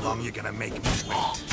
long you gonna make me wait?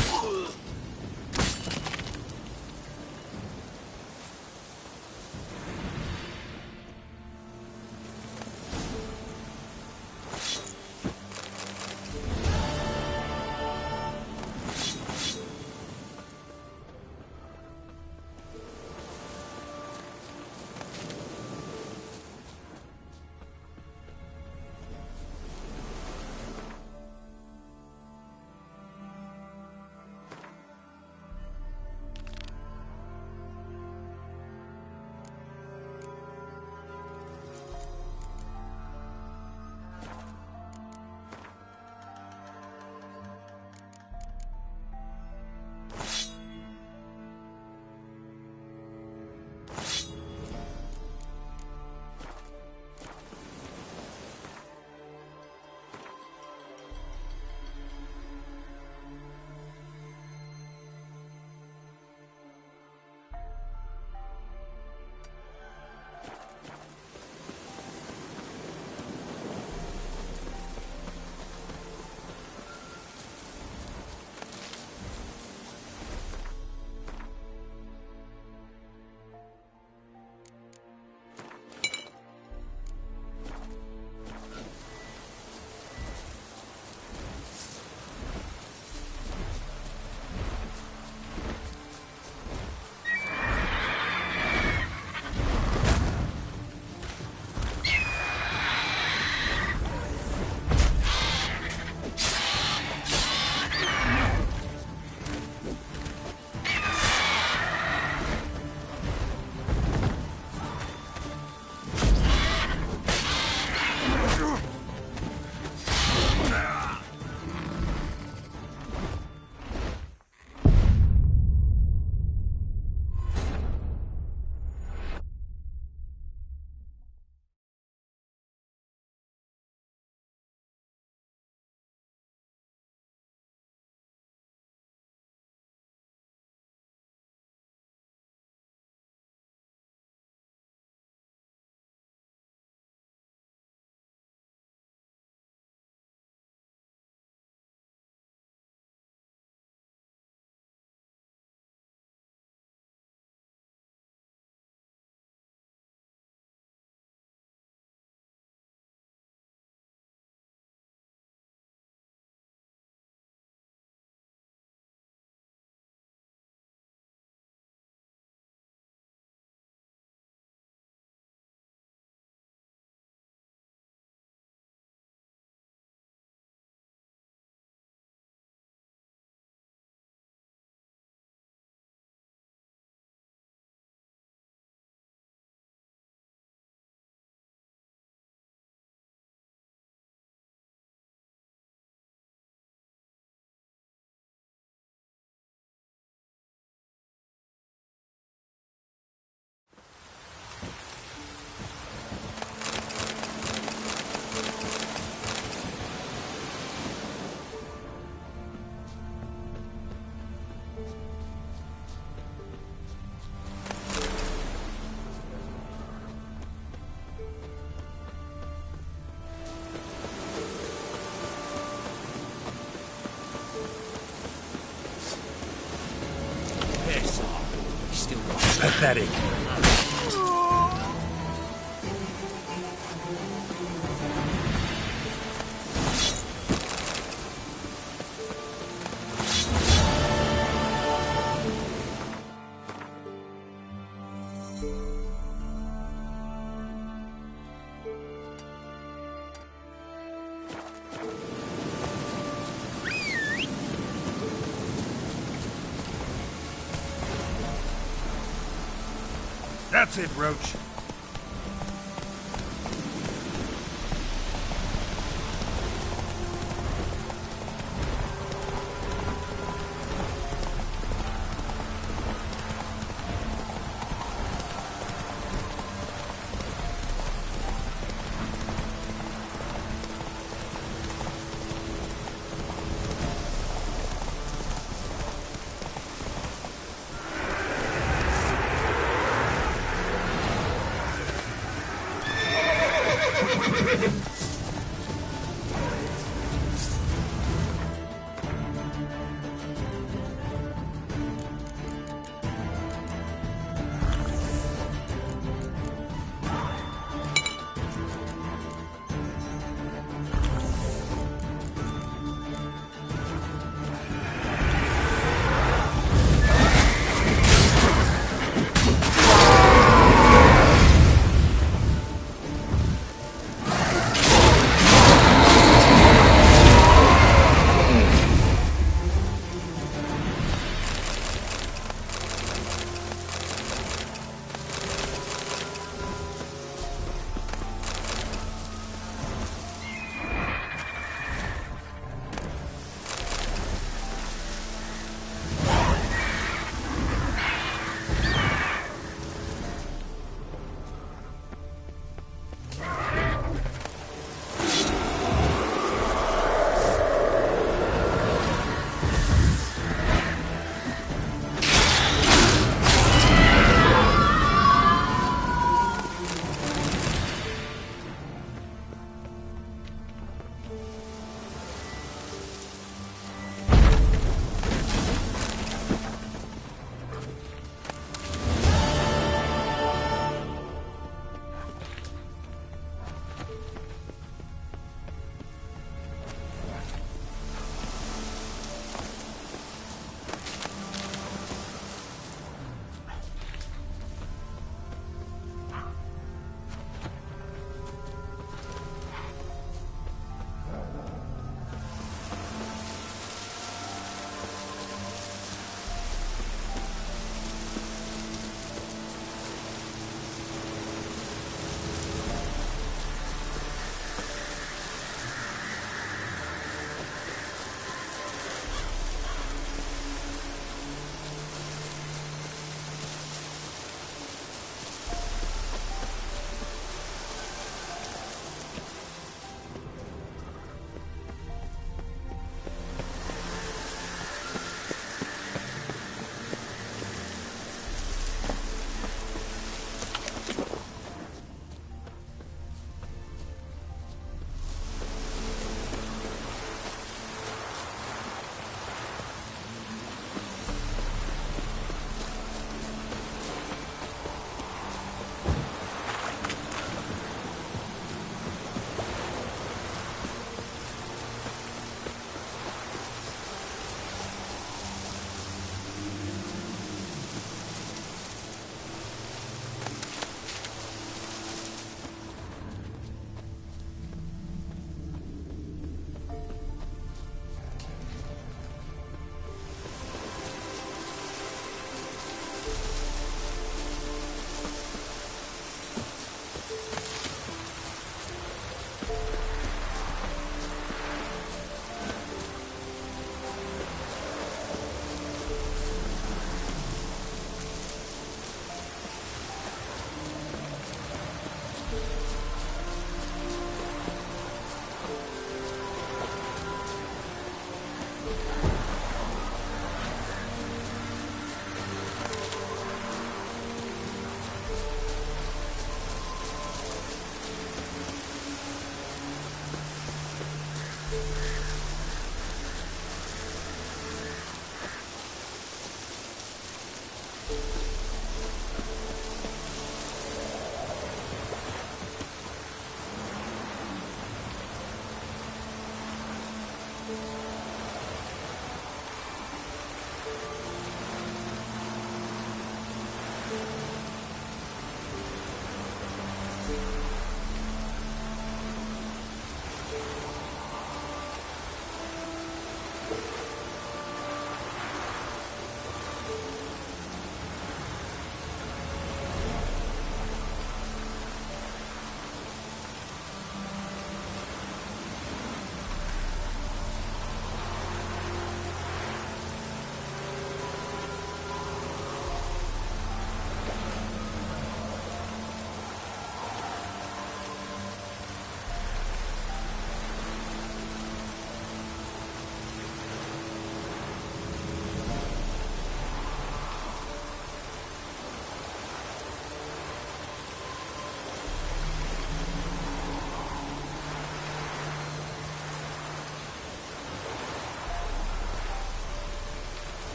Pathetic. That's it, Roach.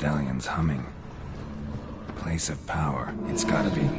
medallion's humming. Place of power, it's gotta be.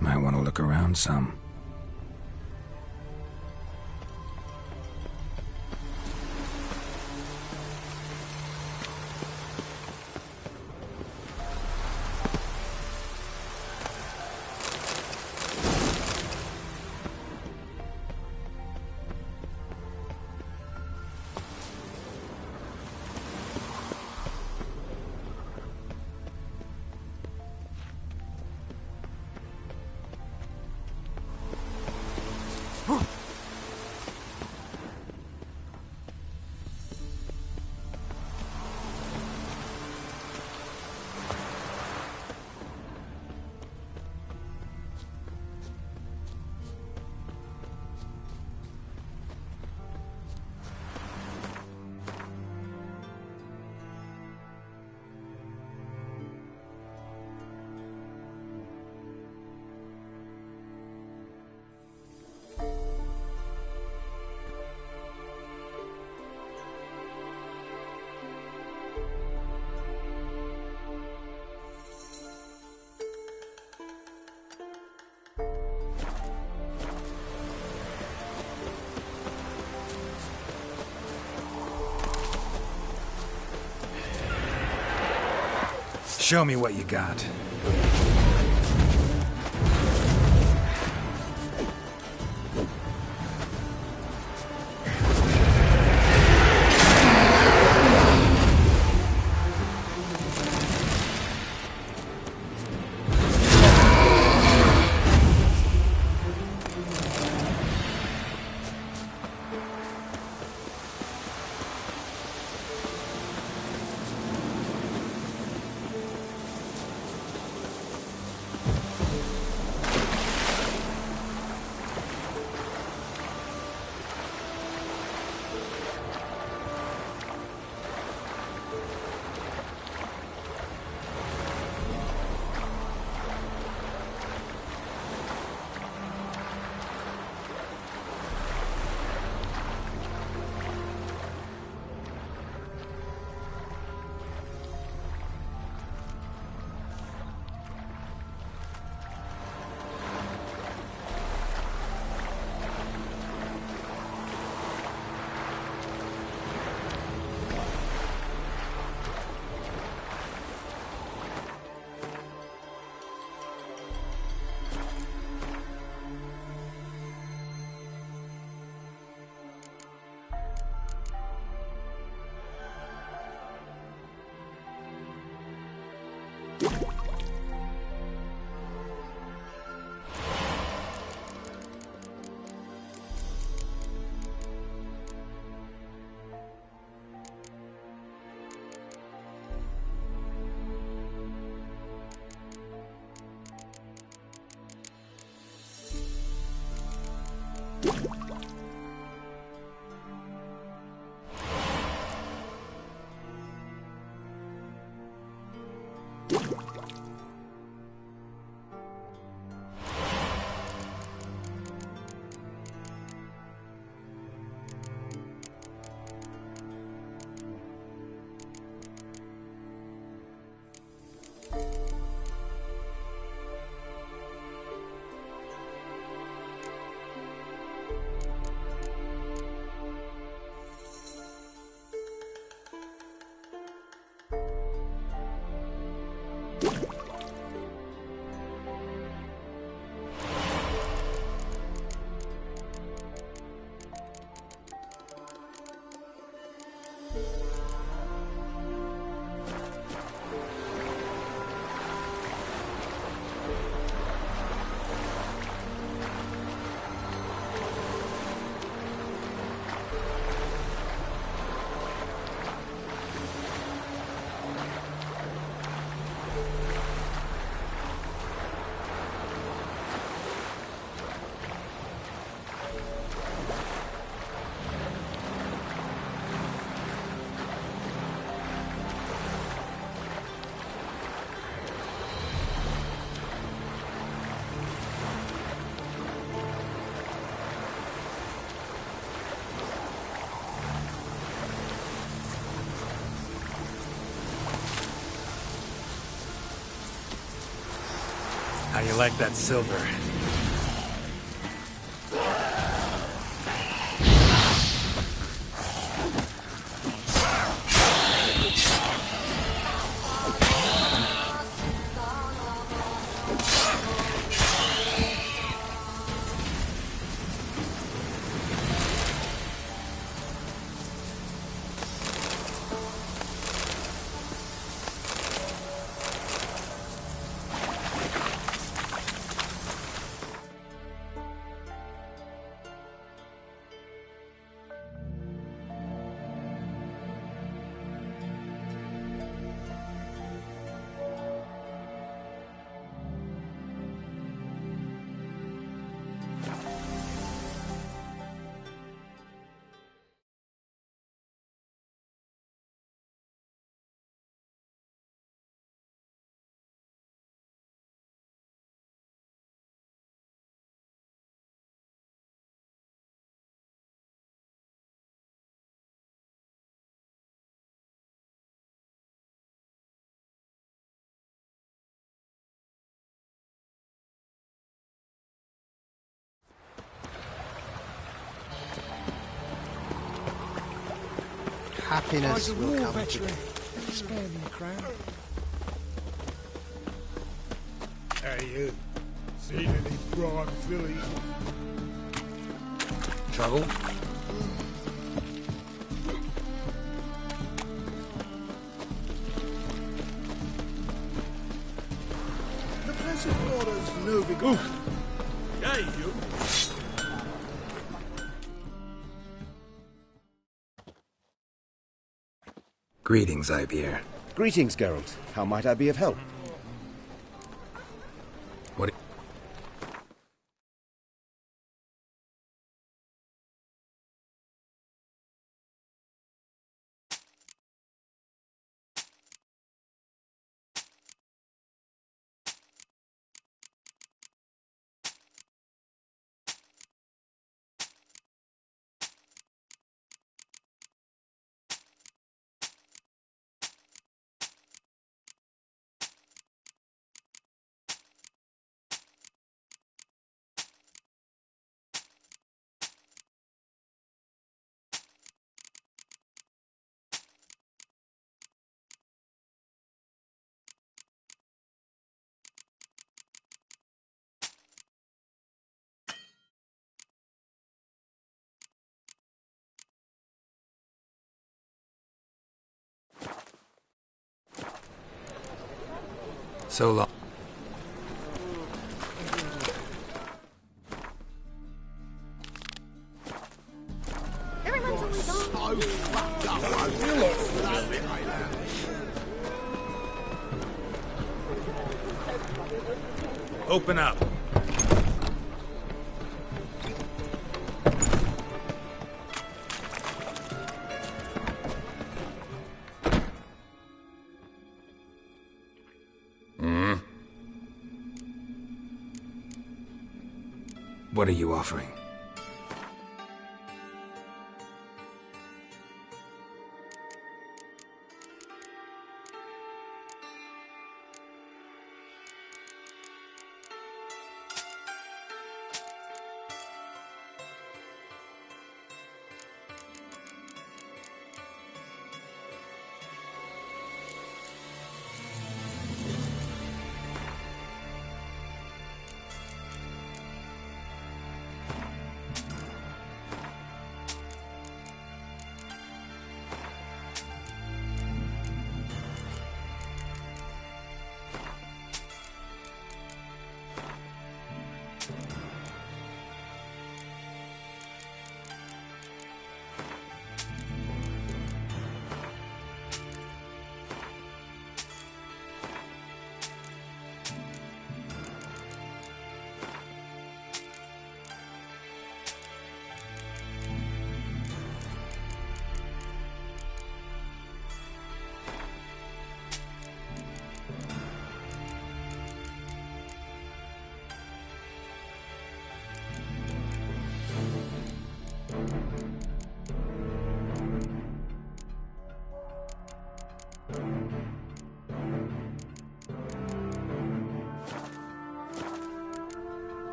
Might want to look around some. Show me what you got. How you like that silver? Happiness As a will war come to veteran, me. spare me the crown. Hey, you. Seen any prime fillies? Trouble? The Passiflora's no big... Oof! Hey, you. Greetings, Ibeer. Greetings, Geralt. How might I be of help? What? So long. Everyone's always on. Open up. What are you offering?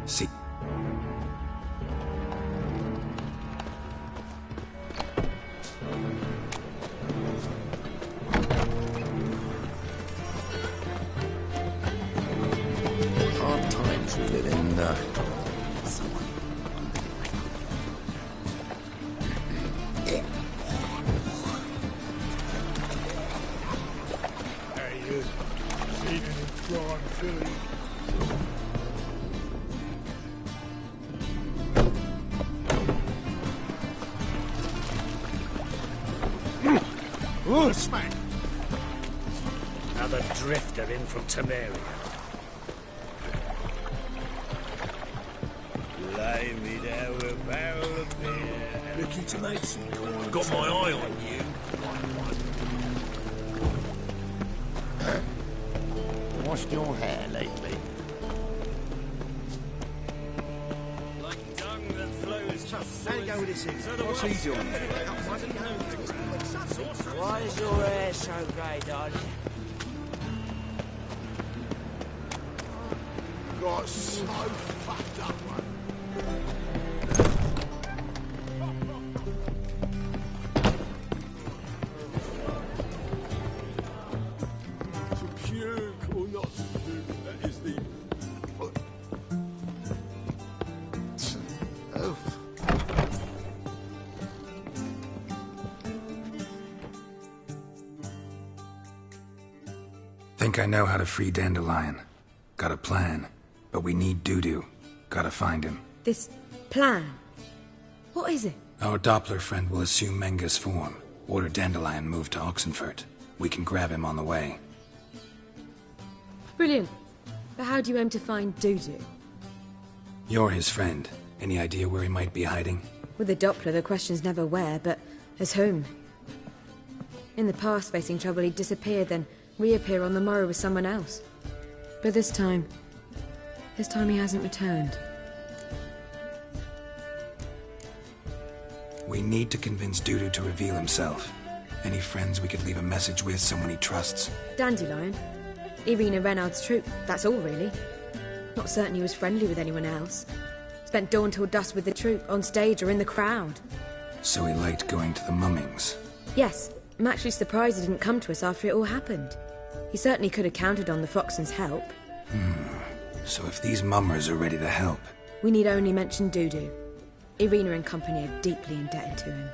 See. Hard times we live in. Hey, you. Seen any prime fillies? Ooh, smack! Another drifter in from Temeria. Lay me down with a barrel of beer. Licky tomatoes? Got my eye on you. Washed your hair lately? Like dung that flows just How you go with this thing? What's he doing? Why is your hair so grey, darling? Got so fucked up, mate. To puke or not to puke, that is Think I know how to free Dandelion. Got a plan. But we need Dudu. Gotta find him. This plan? What is it? Our Doppler friend will assume Menga's form. Order Dandelion moved to Oxenfurt. We can grab him on the way. Brilliant. But how do you aim to find Dudu? You're his friend. Any idea where he might be hiding? With the Doppler, the question's never where, but as whom? In the past, facing trouble, he'd disappear, then reappear on the morrow with someone else. But this time he hasn't returned. We need to convince Dudu to reveal himself. Any friends we could leave a message with, someone he trusts? Dandelion. Irina Renard's troop, that's all really. Not certain he was friendly with anyone else. Spent dawn till dusk with the troop, on stage or in the crowd. So he liked going to the mummings? Yes. I'm actually surprised he didn't come to us after it all happened. He certainly could have counted on the Foxen's help. So if these mummers are ready to help... We need only mention Dudu. Irina and company are deeply indebted to him.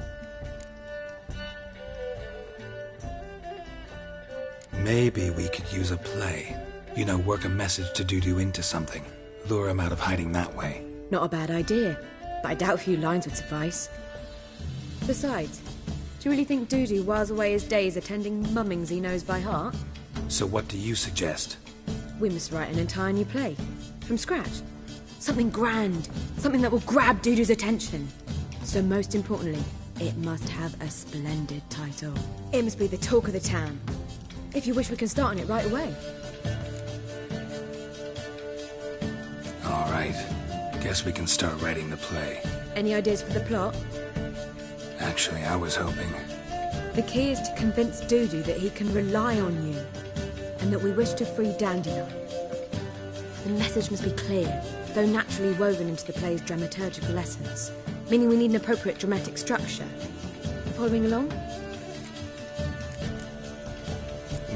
Maybe we could use a play. You know, work a message to Dudu into something. Lure him out of hiding that way. Not a bad idea, but I doubt a few lines would suffice. Besides, do you really think Dudu whiles away his days attending mummings he knows by heart? So what do you suggest? We must write an entire new play. From scratch. Something grand. Something that will grab Dudu's attention. So most importantly, it must have a splendid title. It must be the talk of the town. If you wish, we can start on it right away. All right. Guess we can start writing the play. Any ideas for the plot? Actually, I was hoping... The key is to convince Dudu that he can rely on you, and that we wish to free Dandelion. The message must be clear, though naturally woven into the play's dramaturgical essence, meaning we need an appropriate dramatic structure. Following along?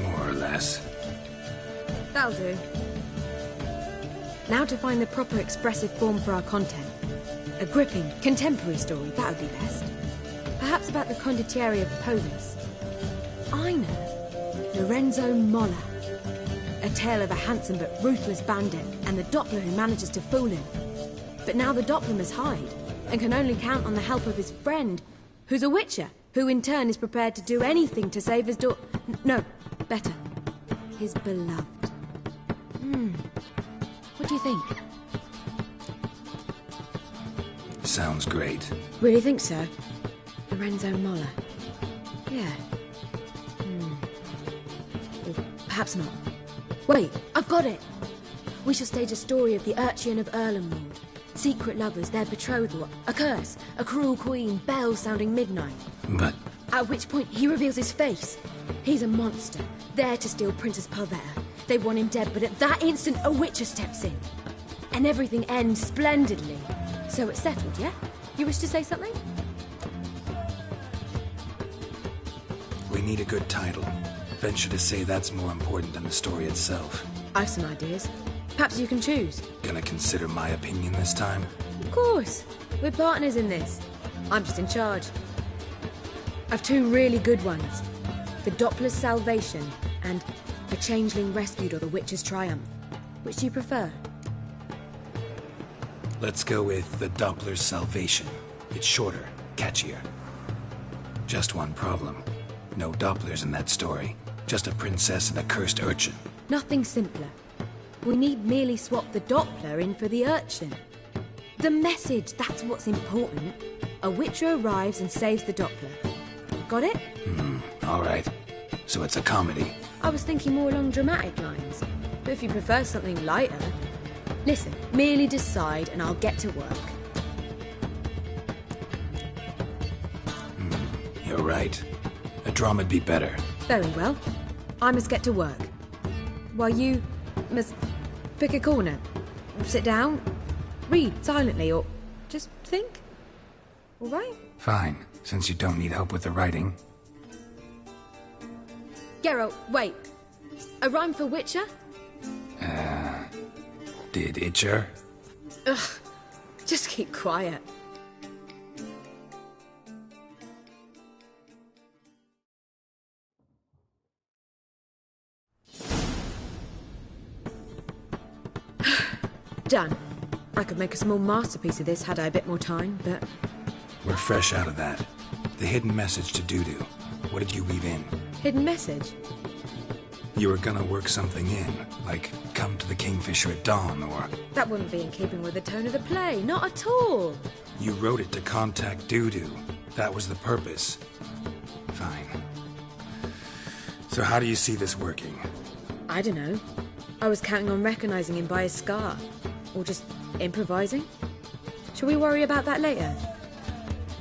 More or less. That'll do. Now to find the proper expressive form for our content. A gripping, contemporary story, that would be best. Perhaps about the condottieri of Polis. I know. Lorenzo Molla. A tale of a handsome but ruthless bandit and the Doppler who manages to fool him. But now the Doppler must hide and can only count on the help of his friend, who's a witcher, who in turn is prepared to do anything to save his No, better. His beloved. What do you think? Sounds great. Really think so? Lorenzo Molla. Yeah. Or perhaps not. Wait, I've got it! We shall stage a story of the Urcheon of Erlenwald. Secret lovers, their betrothal, a curse, a cruel queen, bells sounding midnight. But... At which point he reveals his face. He's a monster, there to steal Princess Parvetta. They want him dead, but at that instant a witcher steps in. And everything ends splendidly. So it's settled, yeah? You wish to say something? We need a good title. Venture to say that's more important than the story itself. I've some ideas. Perhaps you can choose. Gonna consider my opinion this time? Of course. We're partners in this. I'm just in charge. I've two really good ones. The Doppler's Salvation and A Changeling Rescued or the Witcher's Triumph. Which do you prefer? Let's go with the Doppler's Salvation. It's shorter, catchier. Just one problem. No Dopplers in that story. Just a princess and a cursed urchin. Nothing simpler. We need merely swap the Doppler in for the urchin. The message, that's what's important. A witcher arrives and saves the Doppler. Got it? All right. So it's a comedy. I was thinking more along dramatic lines. But if you prefer something lighter... Listen, merely decide and I'll get to work. You're right. A drama'd be better. Very well. I must get to work. While you must pick a corner. Sit down, read silently, or just think. All right? Fine, since you don't need help with the writing. Geralt, wait. A rhyme for Witcher? Did Itcher? Ugh. Just keep quiet. Done. I could make a small masterpiece of this had I a bit more time, but... We're fresh out of that. The hidden message to Dudu. What did you weave in? Hidden message? You were gonna work something in, like come to the Kingfisher at dawn, or... That wouldn't be in keeping with the tone of the play, not at all. You wrote it to contact Dudu. That was the purpose. Fine. So how do you see this working? I don't know. I was counting on recognizing him by his scar. Or just improvising. Shall we worry about that later?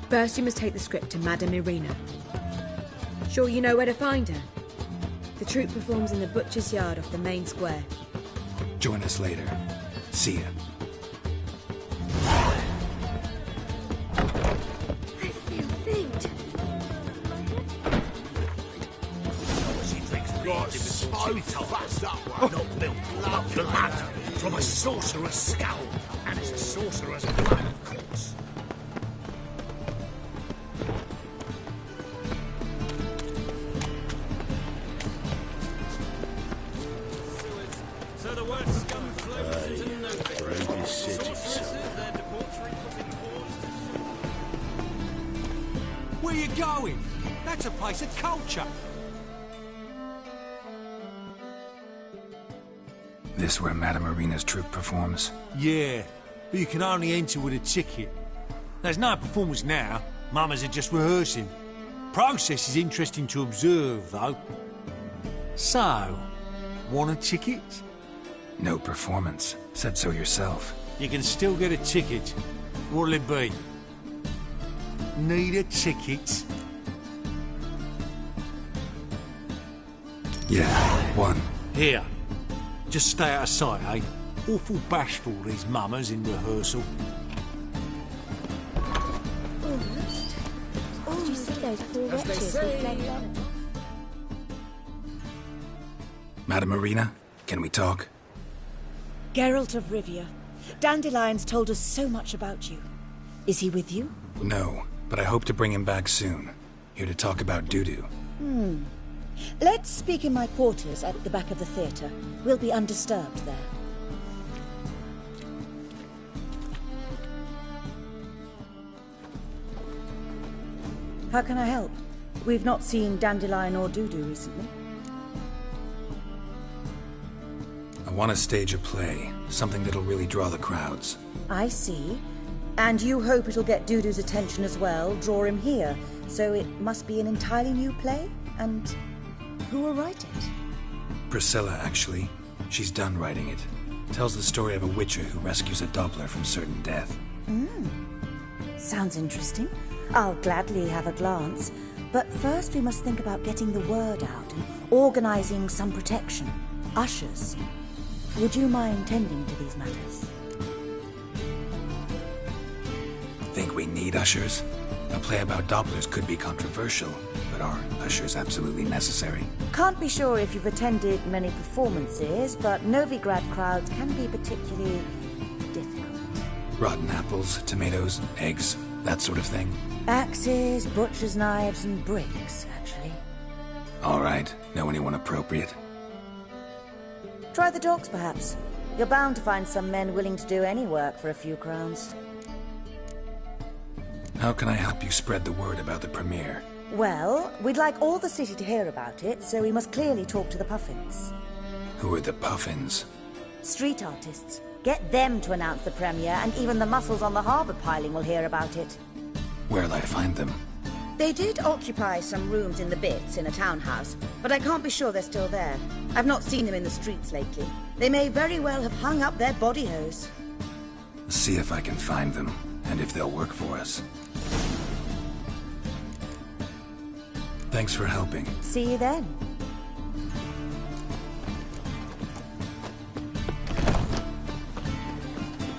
First, you must take the script to Madame Irina. Sure you know where to find her? The troupe performs in the butcher's yard off the main square. Join us later. See ya. I feel faint. You're so fucked up, Not milk, but blood from a sorcerer's skull. And it's a sorcerer's blood, of course. So the word scum flows into no Ruby City, their debauchery put in pause. Where you going? That's a place of culture. This where Madame Irina's troupe performs? Yeah, but you can only enter with a ticket. There's no performance now. Mamas are just rehearsing. Process is interesting to observe, though. So, want a ticket? No performance. Said so yourself. You can still get a ticket. What'll it be? Need a ticket? Yeah, one. Here. Just stay out of sight, eh? Awful bashful, these mamas in rehearsal. Almost. Did you see those poor wretches with flame lemon? Madame Irina, can we talk? Geralt of Rivia. Dandelion's told us so much about you. Is he with you? No, but I hope to bring him back soon. Here to talk about Dudu. Let's speak in my quarters at the back of the theatre. We'll be undisturbed there. How can I help? We've not seen Dandelion or Dudu recently. I want to stage a play. Something that'll really draw the crowds. I see. And you hope it'll get Dudu's attention as well, draw him here. So it must be an entirely new play? And who will write it? Priscilla, actually. She's done writing it. Tells the story of a witcher who rescues a Doppler from certain death. Sounds interesting. I'll gladly have a glance. But first we must think about getting the word out and organizing some protection. Ushers. Would you mind tending to these matters? Think we need ushers? A play about Dopplers could be controversial, but are ushers absolutely necessary? Can't be sure if you've attended many performances, but Novigrad crowds can be particularly difficult. Rotten apples, tomatoes, eggs, that sort of thing? Axes, butcher's knives, and bricks, actually. All right. Know anyone appropriate? Try the dogs, perhaps. You're bound to find some men willing to do any work for a few crowns. How can I help you spread the word about the premiere? Well, we'd like all the city to hear about it, so we must clearly talk to the Puffins. Who are the Puffins? Street artists. Get them to announce the premiere, and even the muscles on the harbour piling will hear about it. Where'll I find them? They did occupy some rooms in the Bits in a townhouse, but I can't be sure they're still there. I've not seen them in the streets lately. They may very well have hung up their body hose. See if I can find them, and if they'll work for us. Thanks for helping. See you then.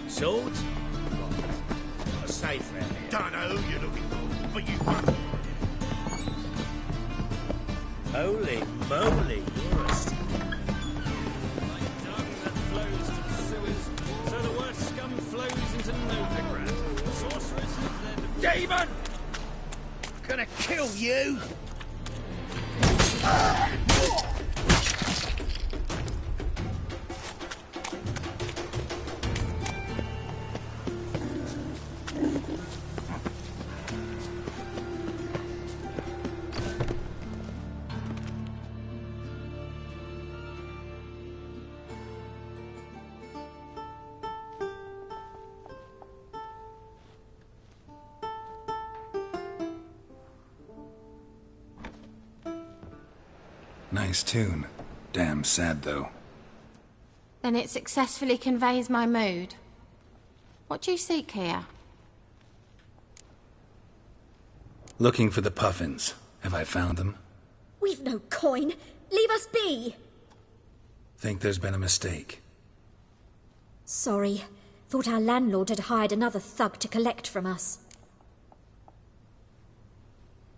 Swords? A safe round here. Don't know who you're looking for, but you won't. Holy moly, you're a Like dung that flows to the sewers, so the word scum flows into Novigrad. Sorcerers have their demon! Gonna kill you! Nice tune. Damn sad, though. Then it successfully conveys my mood. What do you seek here? Looking for the Puffins. Have I found them? We've no coin. Leave us be. Think there's been a mistake. Sorry. Thought our landlord had hired another thug to collect from us.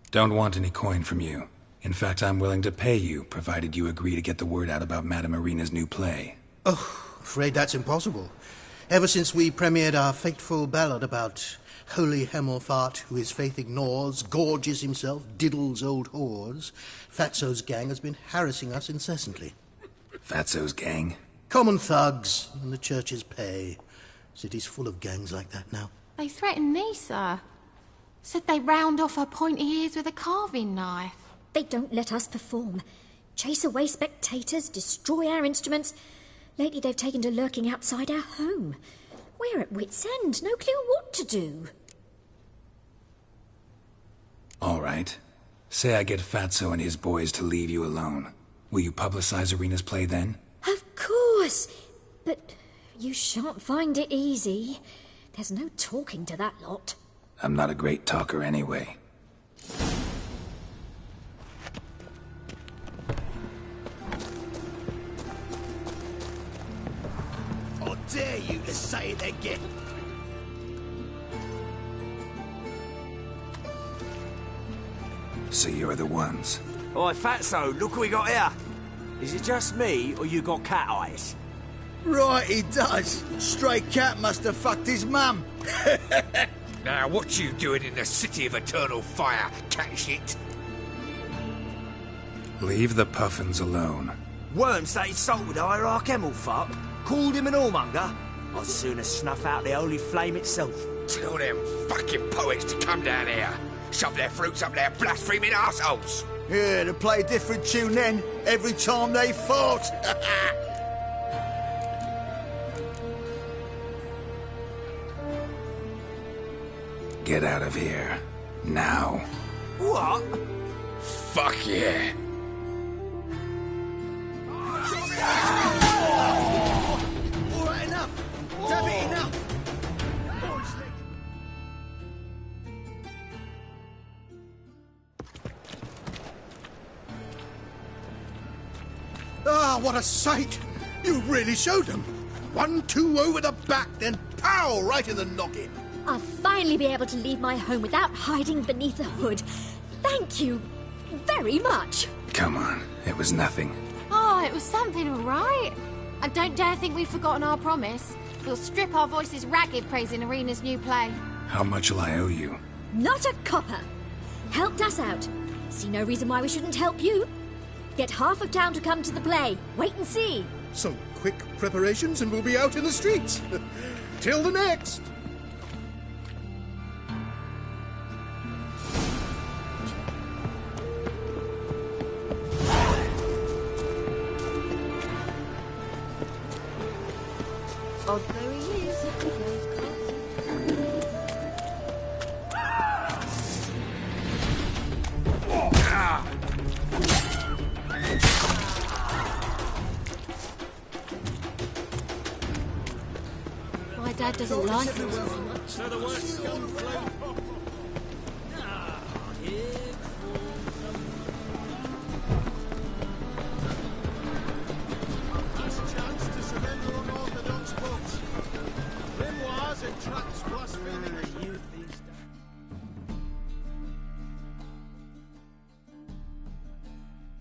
Don't want any coin from you. In fact, I'm willing to pay you, provided you agree to get the word out about Madame Irina's new play. Oh, afraid that's impossible. Ever since we premiered our fateful ballad about holy Hemelfart, who his faith ignores, gorges himself, diddles old whores, Fatso's gang has been harassing us incessantly. Fatso's gang? Common thugs, and the church's pay. City's full of gangs like that now. They threatened me, sir. Said they round off her pointy ears with a carving knife. They don't let us perform. Chase away spectators, destroy our instruments. Lately they've taken to lurking outside our home. We're at wit's end, no clue what to do. All right. Say I get Fatso and his boys to leave you alone. Will you publicize Irina's play then? Of course. But you shan't find it easy. There's no talking to that lot. I'm not a great talker anyway. I dare you to say it again. So you're the ones. Oi, Fatso, look what we got here. Is it just me, or you got cat eyes? Right, he does. Stray cat must have fucked his mum. Now, what you doing in the city of eternal fire, cat shit? Leave the Puffins alone. Worms that insulted Hierarch Hemelfart, called him an whoremonger. I'd sooner snuff out the holy flame itself. Tell them fucking poets to come down here. Shove their fruits up their blaspheming arseholes. Yeah, to play a different tune then, every time they fought. Get out of here. Now. What? Fuck yeah. All right, enough. Damn it, enough. Ah, what a sight! You really showed them. 1-2 over the back, then pow, right in the noggin. I'll finally be able to leave my home without hiding beneath a hood. Thank you very much. Come on, it was nothing. Oh, it was something, all right. And don't dare think we've forgotten our promise. We'll strip our voices ragged praising Irina's new play. How much will I owe you? Not a copper. Helped us out. See no reason why we shouldn't help you. Get half of town to come to the play. Wait and see. Some quick preparations and we'll be out in the streets. Till the next. Oh, there he is. My dad doesn't like it. So the word scum flow. Ah, here Last chance to surrender unorthodox books. Grimoires and tracts blaspheming the youth these days.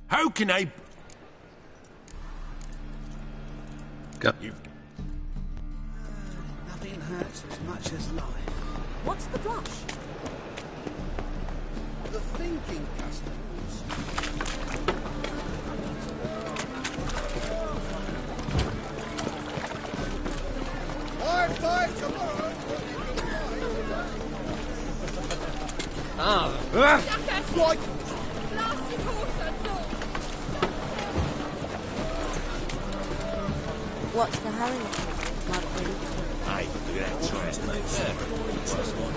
How can I... Go. Nothing hurts as much as life. What's the rush? The thinking customers. High five tomorrow. Right. What's the hurry? Not really. Hey, look at that trying to make that. Just one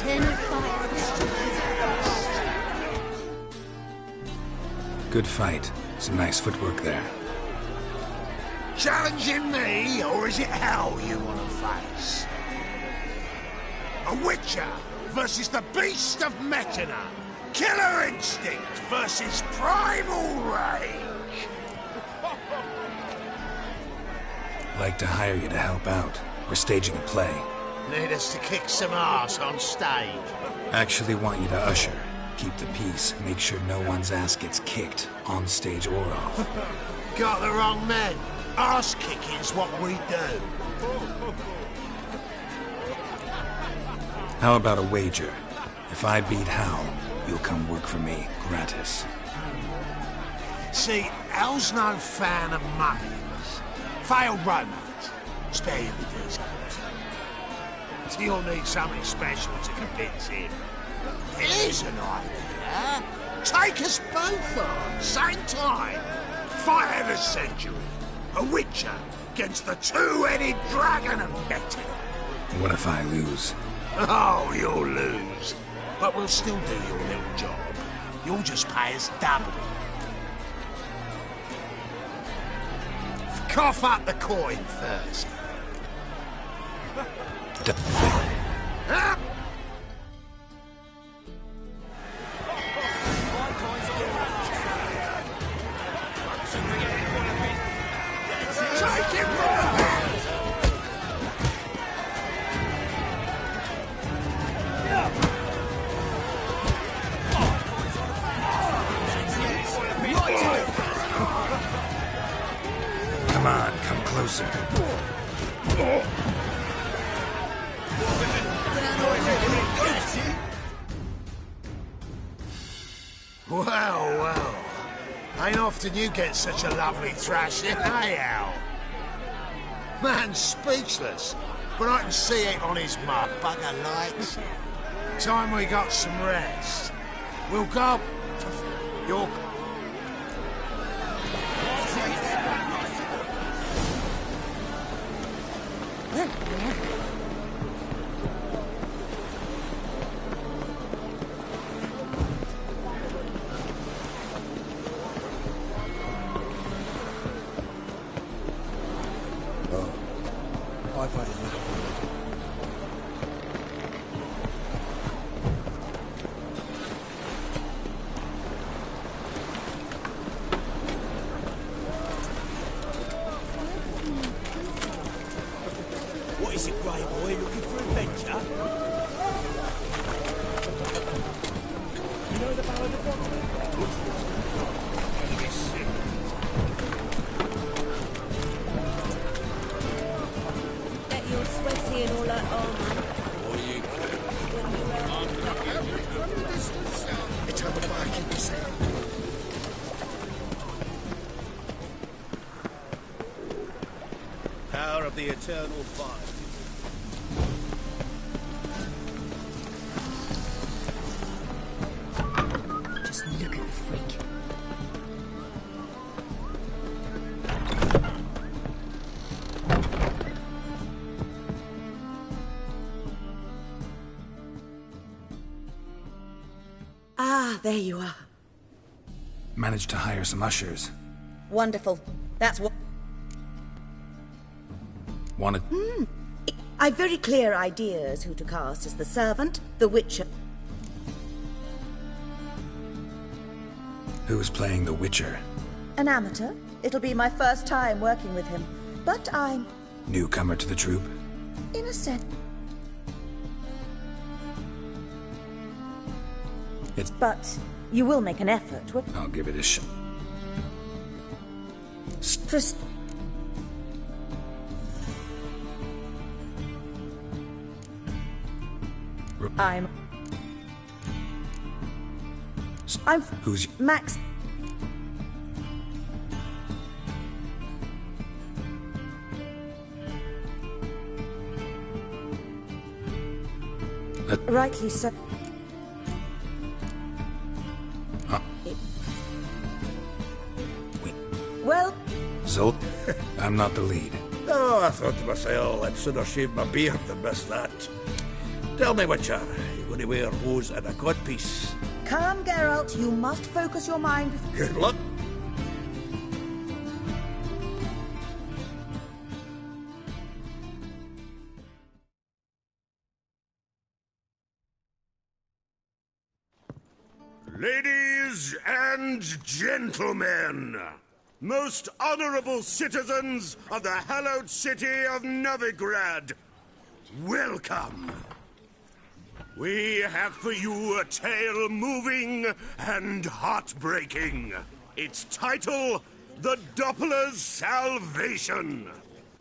eternal fire. Good fight. Some nice footwork there. Challenging me, or is it hell you want to face? A Witcher versus the Beast of Mechana. Killer instinct versus primal rage. Like to hire you to help out. We're staging a play. Need us to kick some ass on stage. Actually want you to usher. Keep the peace. Make sure no one's ass gets kicked, on stage or off. Got the wrong men. Ass kicking's what we do. How about a wager? If I beat Hal, you'll come work for me, gratis. See, Hal's no fan of mummies. Failed romance. Spare you the details. You'll need something special to convince him. Here's an idea. Take us both on, same time. Fight of the century. A Witcher against the two-headed dragon of Mechana. What if I lose? Oh, you'll lose. But we'll still do your little job. You'll just pay us double. Cough up the coin first. Ah! Take him for a Come on, come closer. Well, well. Ain't often you get such a lovely thrashing, eh, Al? Man's speechless, but I can see it on his mug. Bugger likes. Time we got some rest. We'll go. You're. I've had enough. What is it, Grey Boy? Looking for adventure? You know the Ballad of Rockland? Get your sweaty and all that on. It's on the back in the cell. Power of the eternal fire. Just look at the freak. Ah, there you are. Managed to hire some ushers. Wonderful. That's what... Wanted... I've very clear ideas who to cast as the servant, the Witcher. Who's playing the Witcher? An amateur. It'll be my first time working with him. But I'm... Newcomer to the troupe? in a sense... It's... But you will make an effort. I'll give it a shot. First... I'm... Who's... Max... Rightly so. Well... Zolt? I'm not the lead. Oh, I thought to myself, I'd sooner shave my beard than miss that. Tell me, Witcher, you're going to wear hose and a codpiece. Calm, Geralt. You must focus your mind. Good luck. Ladies and gentlemen, most honorable citizens of the hallowed city of Novigrad, welcome. We have for you a tale moving and heartbreaking. Its title, The Doppler's Salvation.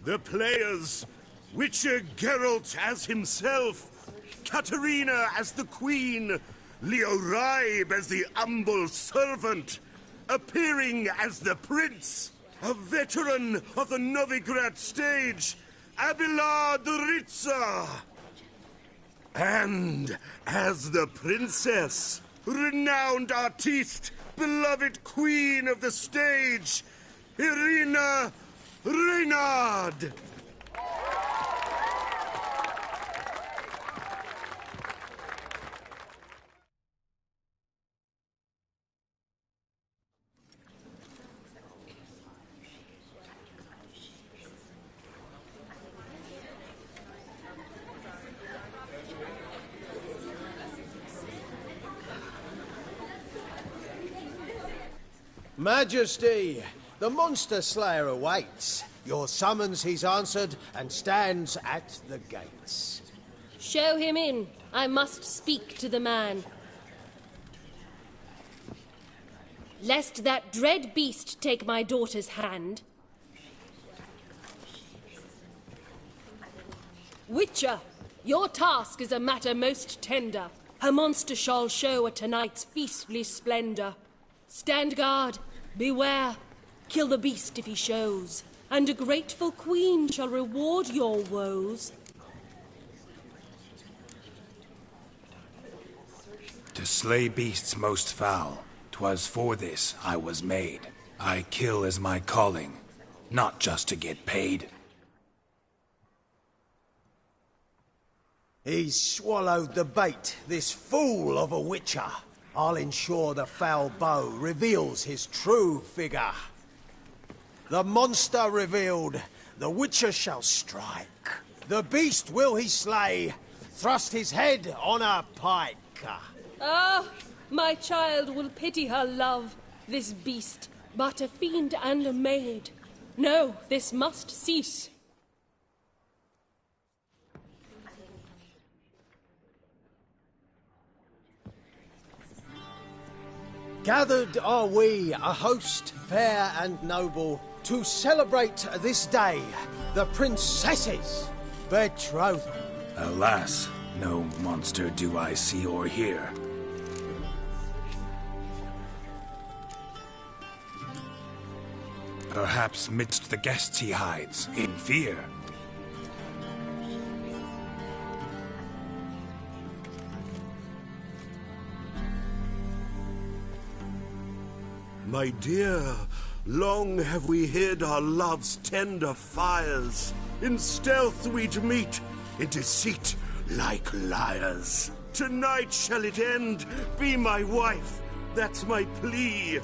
The players, Witcher Geralt as himself, Katarina as the Queen, Leo Raib as the humble servant, appearing as the Prince, a veteran of the Novigrad stage, Abelard Ritza. And as the Princess, renowned artiste, beloved Queen of the stage, Irina Reynard. Majesty, the Monster Slayer awaits. Your summons he's answered and stands at the gates. Show him in. I must speak to the man. Lest that dread beast take my daughter's hand. Witcher, your task is a matter most tender. Her monster shall show at tonight's feastly splendor. Stand guard, beware, kill the beast if he shows, and a grateful queen shall reward your woes. To slay beasts most foul, 'twas for this I was made. I kill as my calling, not just to get paid. He's swallowed the bait, this fool of a Witcher. I'll ensure the foul bow reveals his true figure. The monster revealed, the Witcher shall strike. The beast will he slay, thrust his head on a pike. Ah, my child will pity her love, this beast, but a fiend and a maid. No, this must cease. Gathered are we, a host fair and noble, to celebrate this day, the princess's betrothal. Alas, no monster do I see or hear. Perhaps midst the guests he hides, in fear. My dear, long have we hid our love's tender fires. In stealth we'd meet, in deceit like liars. Tonight shall it end, be my wife, that's my plea.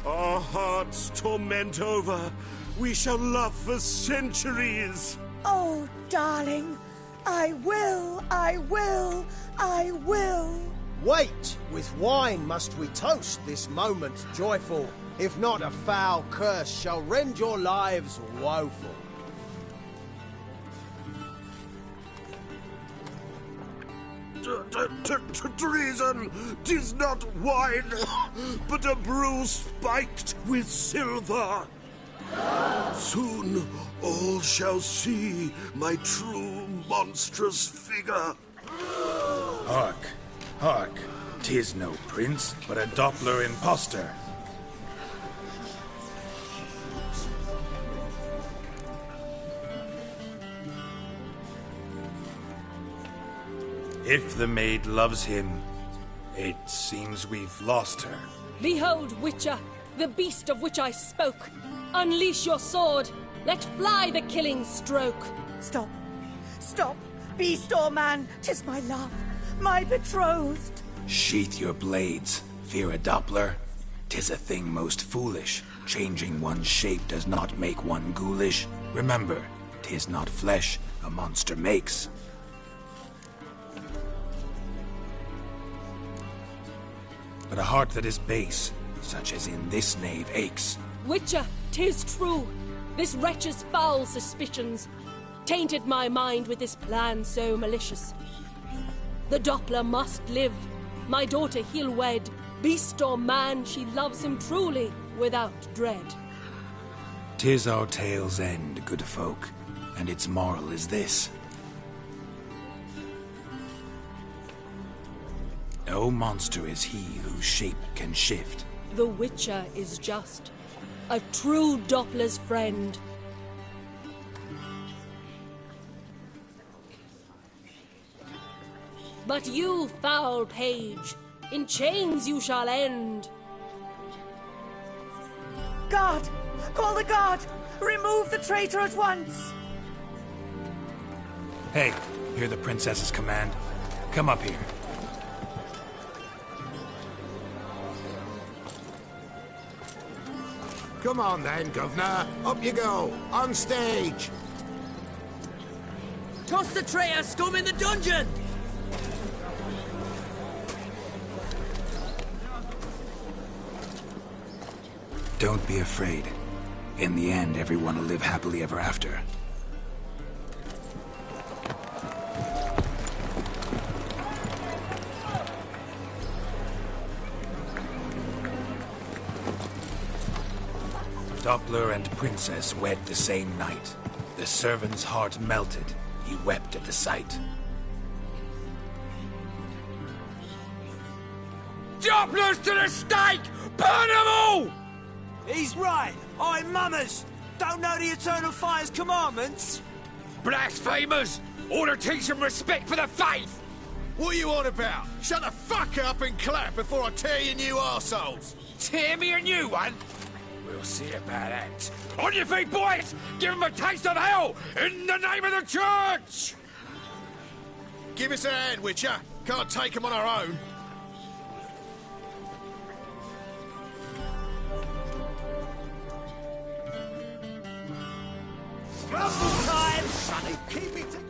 Our hearts torment over, we shall love for centuries. Oh, darling, I will, I will, I will. Wait, with wine must we toast this moment joyful. If not, a foul curse shall rend your lives woeful. Treason! 'Tis not wine, but a brew spiked with silver. Soon all shall see my true monstrous figure. Hark, hark, 'tis no prince, but a Doppler impostor. If the maid loves him, it seems we've lost her. Behold, Witcher, the beast of which I spoke. Unleash your sword. Let fly the killing stroke. Stop. Stop. beast or man, 'tis my love, my betrothed. Sheath your blades. Fear a Doppler? 'Tis a thing most foolish. Changing one's shape does not make one ghoulish. Remember, 'tis not flesh a monster makes. But a heart that is base, such as in this knave, aches. Witcher, 'tis true. This wretch's foul suspicions tainted my mind with this plan so malicious. The Doppler must live. My daughter he'll wed. Beast or man, she loves him truly, without dread. 'Tis our tale's end, good folk, and its moral is this. No monster is he whose shape can shift. The Witcher is just a true Doppler's friend. But you, foul page, in chains you shall end. Guard! Call the guard! Remove the traitor at once! Hey, hear the princess's command? Come up here. Come on then, Governor. Up you go. On stage. Toss the traitor scum in the dungeon! Don't be afraid. In the end, everyone will live happily ever after. Doppler and Princess wed the same night. The servant's heart melted. He wept at the sight. Dopplers to the stake! Burn them all! He's right. I'm mummers. Don't know the Eternal Fire's commandments? Blasphemers! Ought to teach some respect for the faith! What are you on about? Shut the fuck up and clap before I tear you new arseholes! Tear me a new one? We'll see about that. On your feet, boys! Give them a taste of hell in the name of the church! Give us a hand, Witcher. Can't take them on our own. Rumble time! Sonny, keep it together!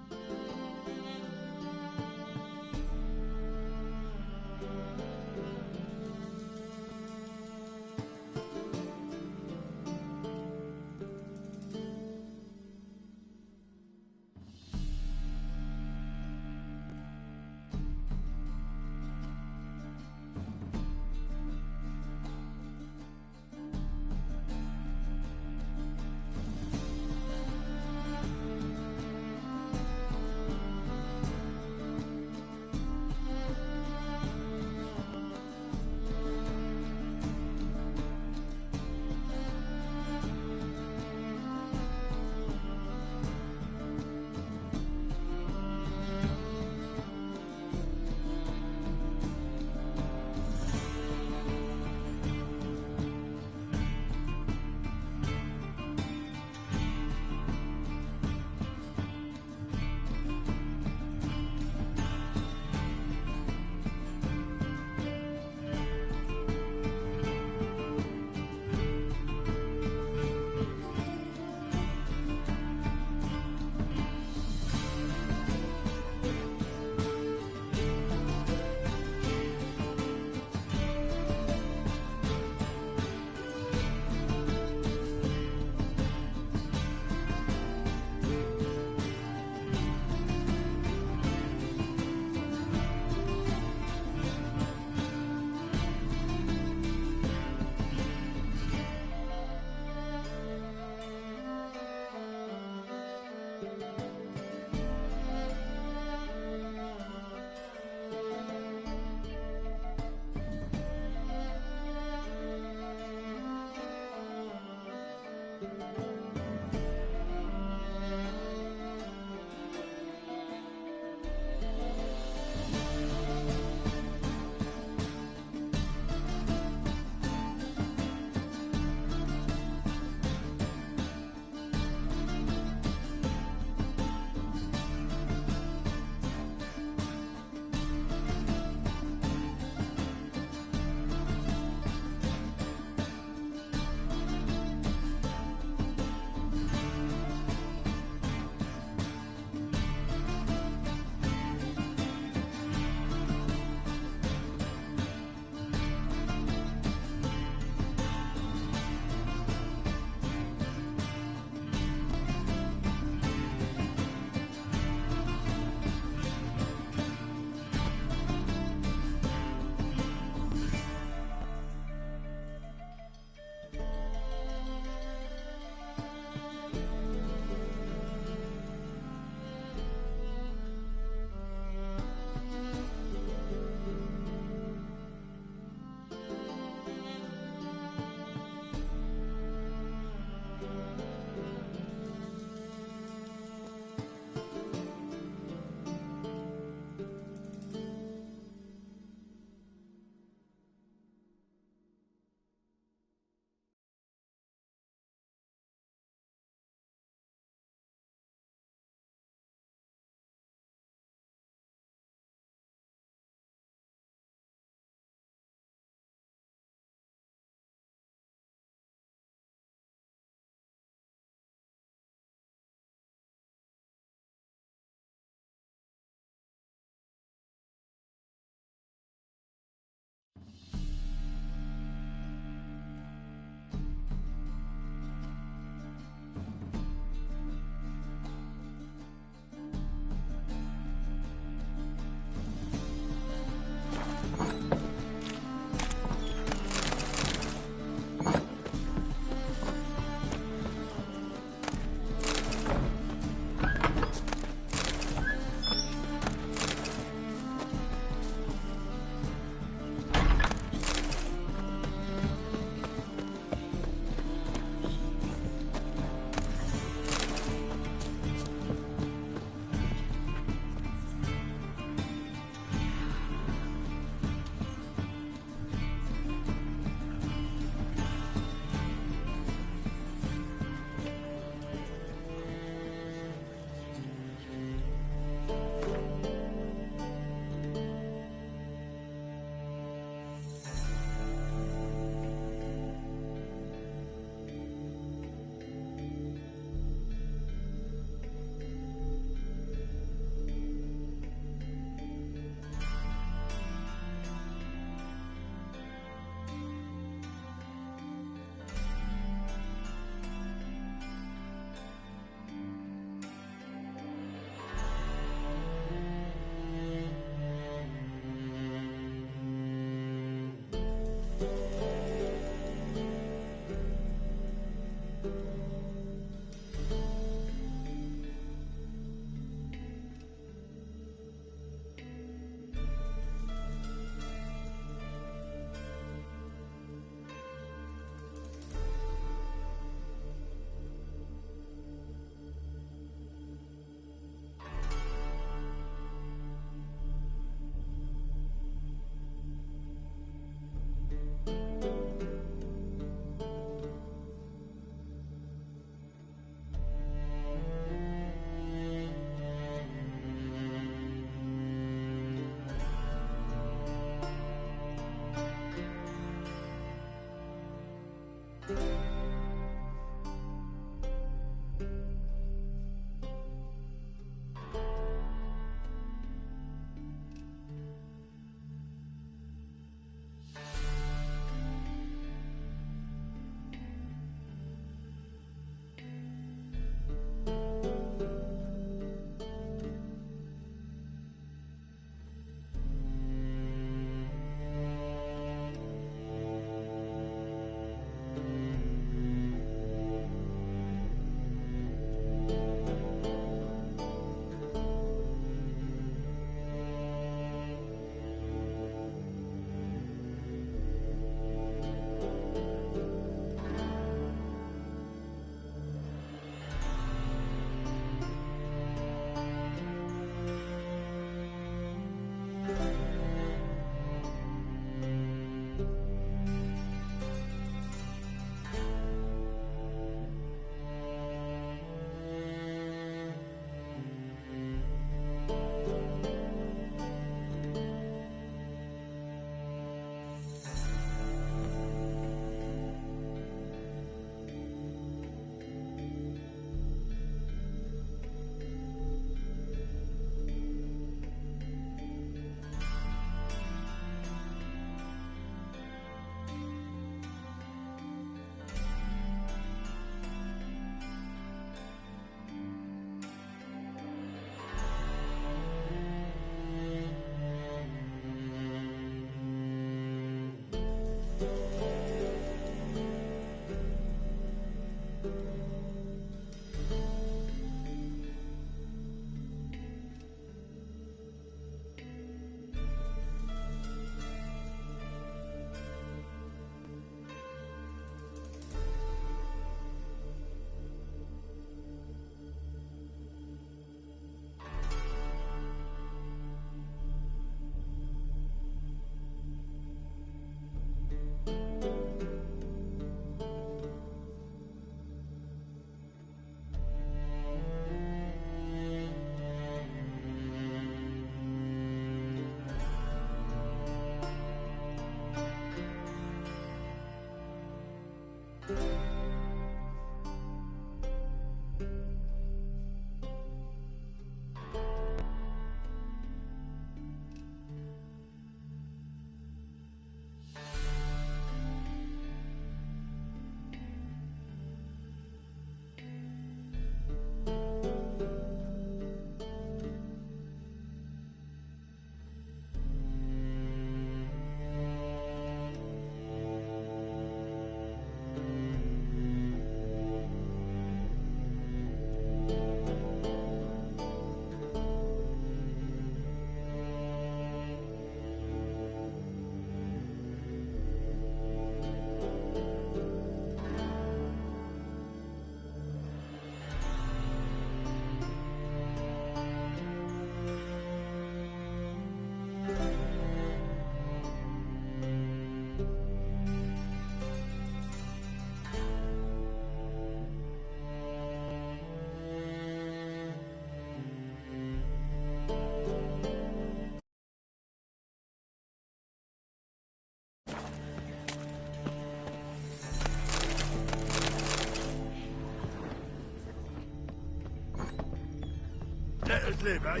Let us live, eh?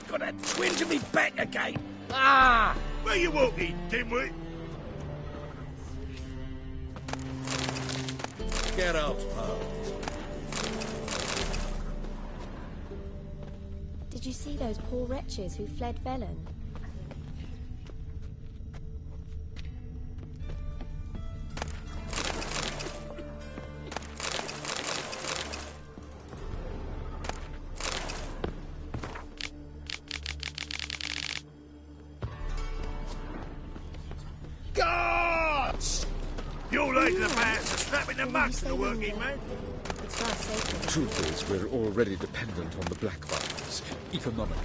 Got that twinge of me back again. Ah! Where you walking, dimwit? Get out, pal. Did you see those poor wretches who fled Velen? Gods! You're late to the pants for snapping the muck to the working man. Truth is, we're already dependent on the Black Vines, economically.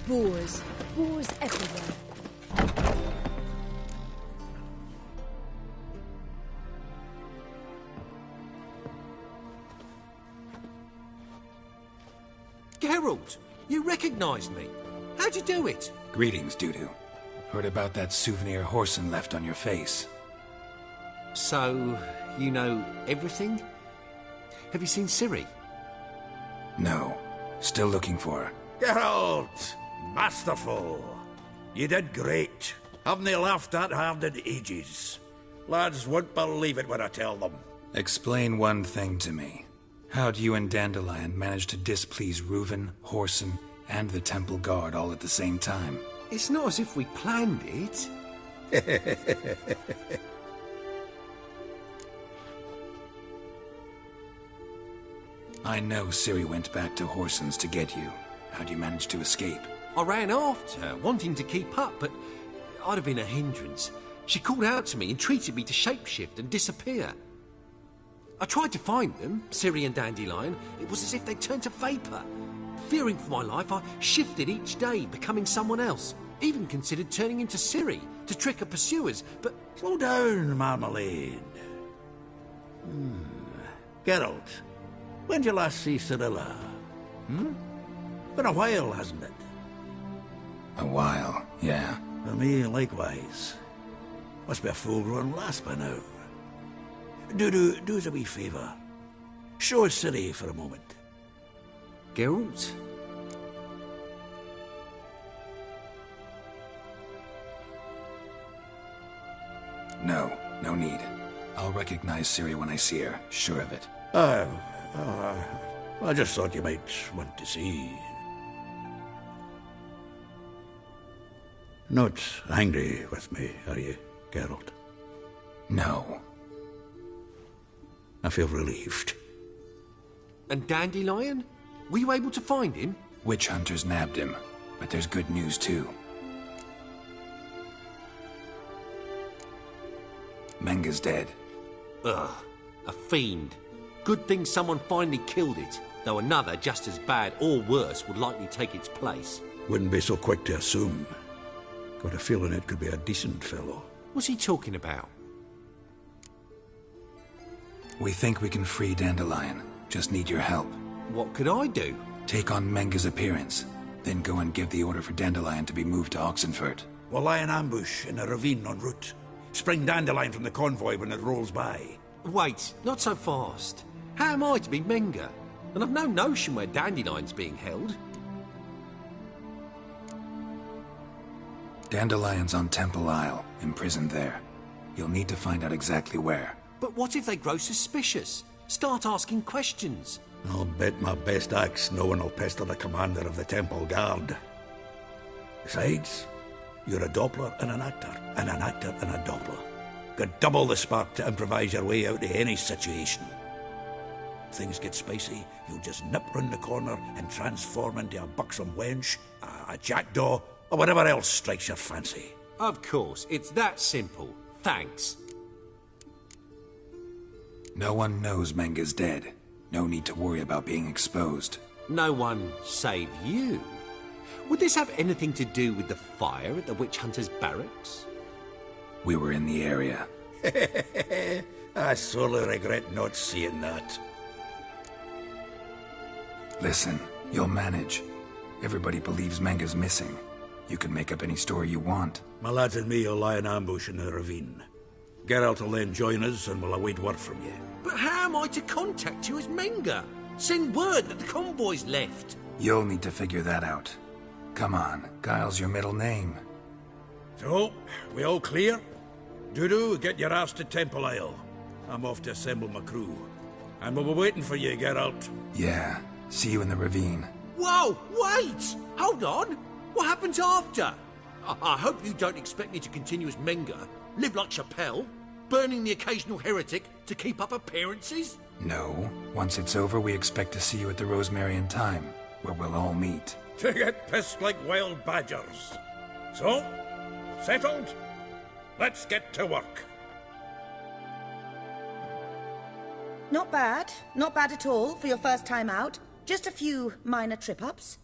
Boars. Boars everywhere. Geralt, you recognized me. How'd you do it? Greetings, Dudu. Heard about that souvenir Whoreson left on your face. So, you know everything? Have you seen Ciri? No. Still looking for her. Geralt! Masterful! You did great. Haven't they laughed that hard in ages? Lads won't believe it when I tell them. Explain one thing to me. How'd you and Dandelion manage to displease Reuven, Whoreson, and the Temple Guard all at the same time? It's not as if we planned it. I know Ciri went back to Whoreson's to get you. How'd you manage to escape? I ran after her, wanting to keep up, but I'd have been a hindrance. She called out to me, entreated me to shapeshift and disappear. I tried to find them, Ciri and Dandelion. It was as if they turned to vapour. Fearing for my life, I shifted each day, becoming someone else. Even considered turning into Ciri to trick her pursuers, but... Slow down, Marmalade. Geralt, when did you last see Cirilla? Been a while, hasn't it? A while, yeah. For me, likewise. Must be a full-grown lass by now. Do us a wee favour. Show us Ciri for a moment. Geralt? No, no need. I'll recognize Ciri when I see her, sure of it. I just thought you might want to see. Not angry with me, are you, Geralt? No. I feel relieved. And Dandelion? Were you able to find him? Witch hunters nabbed him, but there's good news too. Menga's dead. Ugh, a fiend. Good thing someone finally killed it, though another just as bad or worse would likely take its place. Wouldn't be so quick to assume. Got a feeling it could be a decent fellow. What's he talking about? We think we can free Dandelion. Just need your help. What could I do? Take on Menga's appearance, then go and give the order for Dandelion to be moved to Oxenfurt. We'll lie in ambush in a ravine en route. Spring Dandelion from the convoy when it rolls by. Wait, not so fast. How am I to be Menga? And I've no notion where Dandelion's being held. Dandelion's on Temple Isle, imprisoned there. You'll need to find out exactly where. But what if they grow suspicious? Start asking questions. I'll bet my best axe no one will pester the commander of the Temple Guard. Besides, you're a Doppler and an actor and a Doppler. Got double the spark to improvise your way out of any situation. If things get spicy, you'll just nip round the corner and transform into a buxom wench, a jackdaw, or whatever else strikes your fancy. Of course, it's that simple. Thanks. No one knows Menga's dead. No need to worry about being exposed. No one save you. Would this have anything to do with the fire at the witch hunters' barracks? We were in the area. I sorely regret not seeing that. Listen, you'll manage. Everybody believes Menga's missing. You can make up any story you want. My lads and me will lie in ambush in the ravine. Geralt will then join us and we'll await word from you. But how am I to contact you as Menga? Send word that the convoy's left. You'll need to figure that out. Come on, Guile's your middle name. So, we all clear? Dudu, get your ass to Temple Isle. I'm off to assemble my crew. And we'll be waiting for you, Geralt. Yeah, see you in the ravine. Whoa, wait! Hold on! What happens after? I hope you don't expect me to continue as Menga, live like Chappelle, burning the occasional heretic to keep up appearances? No. Once it's over, we expect to see you at the Rosemary in Time, where we'll all meet. To get pissed like wild badgers. So, settled? Let's get to work. Not bad. Not bad at all for your first time out. Just a few minor trip-ups.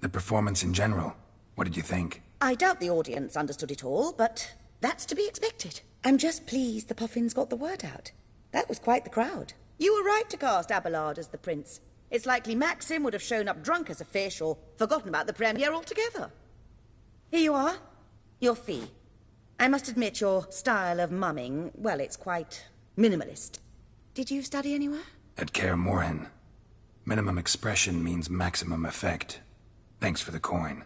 The performance in general, what did you think? I doubt the audience understood it all, but that's to be expected. I'm just pleased the Puffins got the word out. That was quite the crowd. You were right to cast Abelard as the prince. It's likely Maxim would have shown up drunk as a fish or forgotten about the premiere altogether. Here you are. Your fee. I must admit your style of mumming, well, it's quite minimalist. Did you study anywhere? At Kaer Morhen. Minimum expression means maximum effect. Thanks for the coin.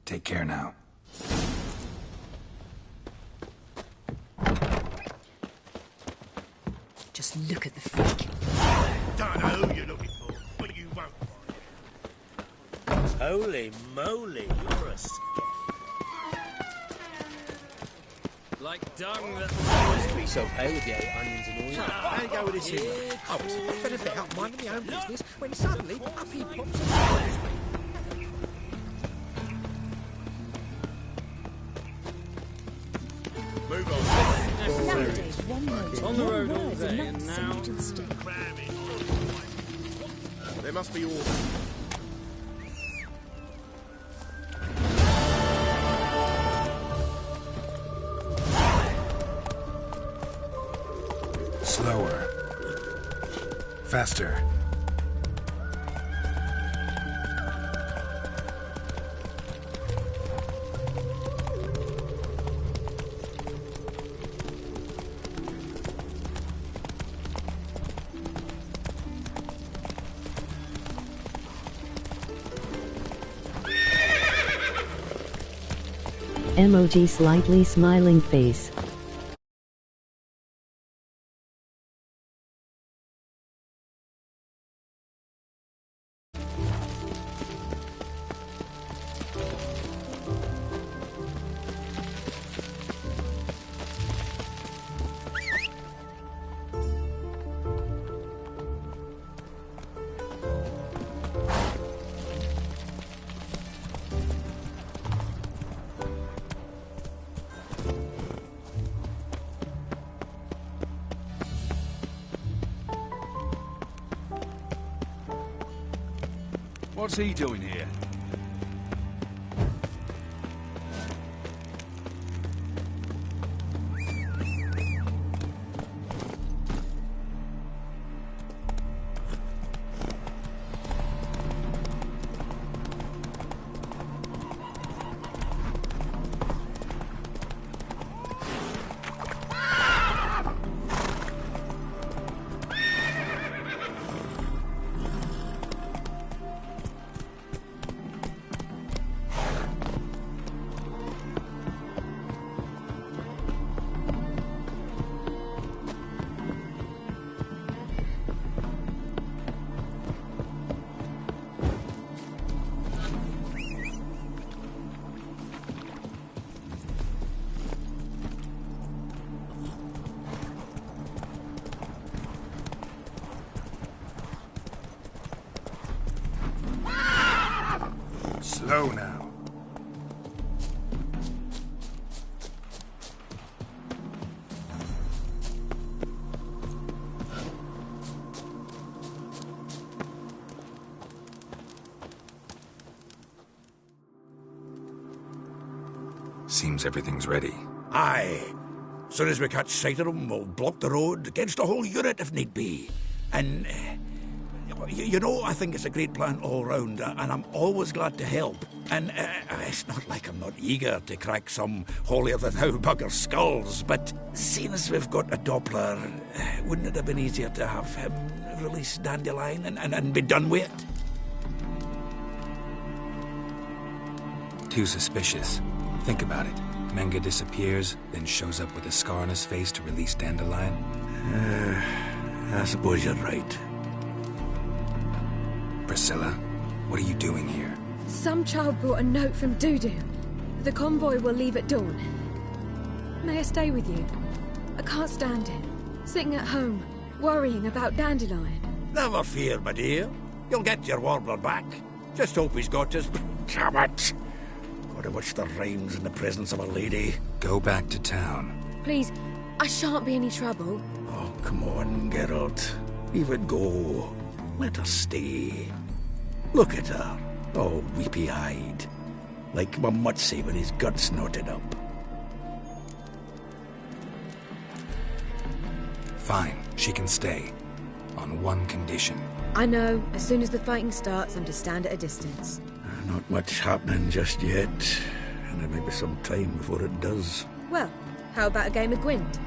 Take care now. Just look at the freak. Don't know who you're looking for, but you won't find it. Holy moly, you're a Like dung that used to be so pale with the onions and all. How do you go with this in? I was fed a bit out minding my own business when suddenly up he pops and follows me. Move on. Nowadays, one word, On the one road all word's day, enough and to now- salute and stay. There must be order. Slower. Faster. Emoji slightly smiling face. What's he doing here? Slow now. Seems everything's ready. Aye. Soon as we catch sight of them, we'll block the road against the whole unit if need be. And, you know, I think it's a great plan all round, and I'm always glad to help. And it's not like I'm not eager to crack some holier-than-thou bugger skulls, but seeing as we've got a Doppler, wouldn't it have been easier to have him release Dandelion and be done with it? Too suspicious. Think about it. Menga disappears, then shows up with a scar on his face to release Dandelion. I suppose you're right. Priscilla, what are you doing here? Some child brought a note from Dudu. The convoy will leave at dawn. May I stay with you? I can't stand it. Sitting at home, worrying about Dandelion. Never fear, my dear. You'll get your warbler back. Just hope he's got his... Damn it! Gotta watch the rhymes in the presence of a lady. Go back to town. Please, I shan't be any trouble. Oh, come on, Geralt. Leave it go. Let her stay. Look at her, all weepy-eyed. Like Mamutsi with his guts knotted up. Fine, she can stay. On one condition. I know, as soon as the fighting starts, I'm to stand at a distance. Not much happening just yet. And there may be some time before it does. Well, how about a game of Gwent?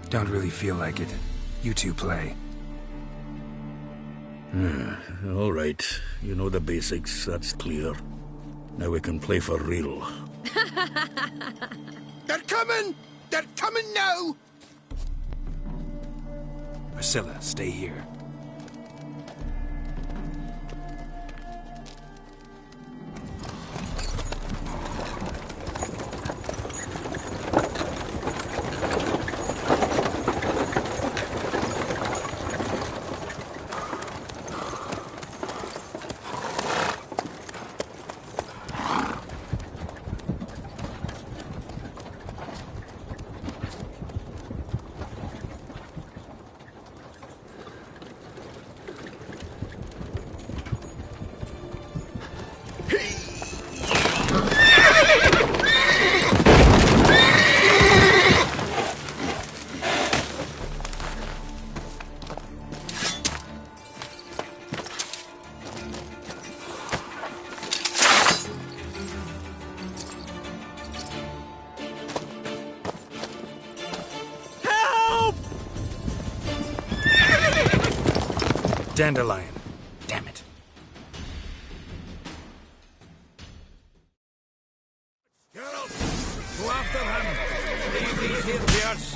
Don't really feel like it. You two play. All right. You know the basics, that's clear. Now we can play for real. They're coming! They're coming now! Priscilla, stay here. Dandelion. Damn it. Geralt, go after him. Leave these here to us.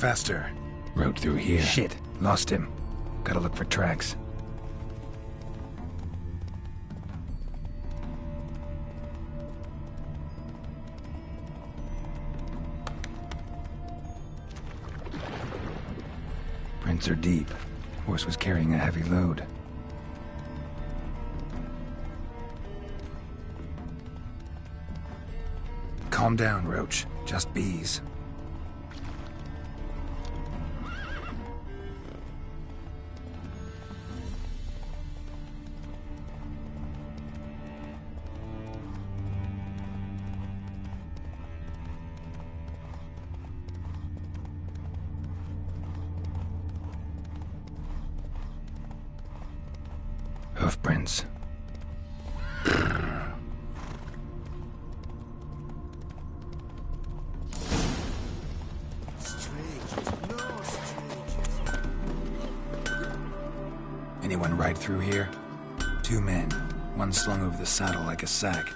Faster. Rode through here. Shit. Lost him. Gotta look for tracks. Prints are deep. Horse was carrying a heavy load. Calm down, Roach. Just bees. Hoofprints. Anyone ride through here? 2 men. One slung over the saddle like a sack.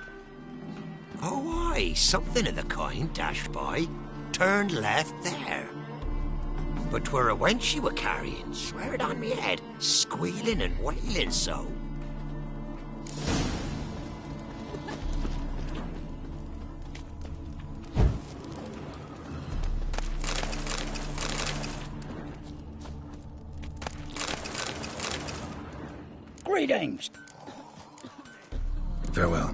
Oh, aye, something of the kind dashed by. Turned left there. But 'twere a wench she were carrying, swear it on me head, squealing and wailing so. Greetings. Farewell.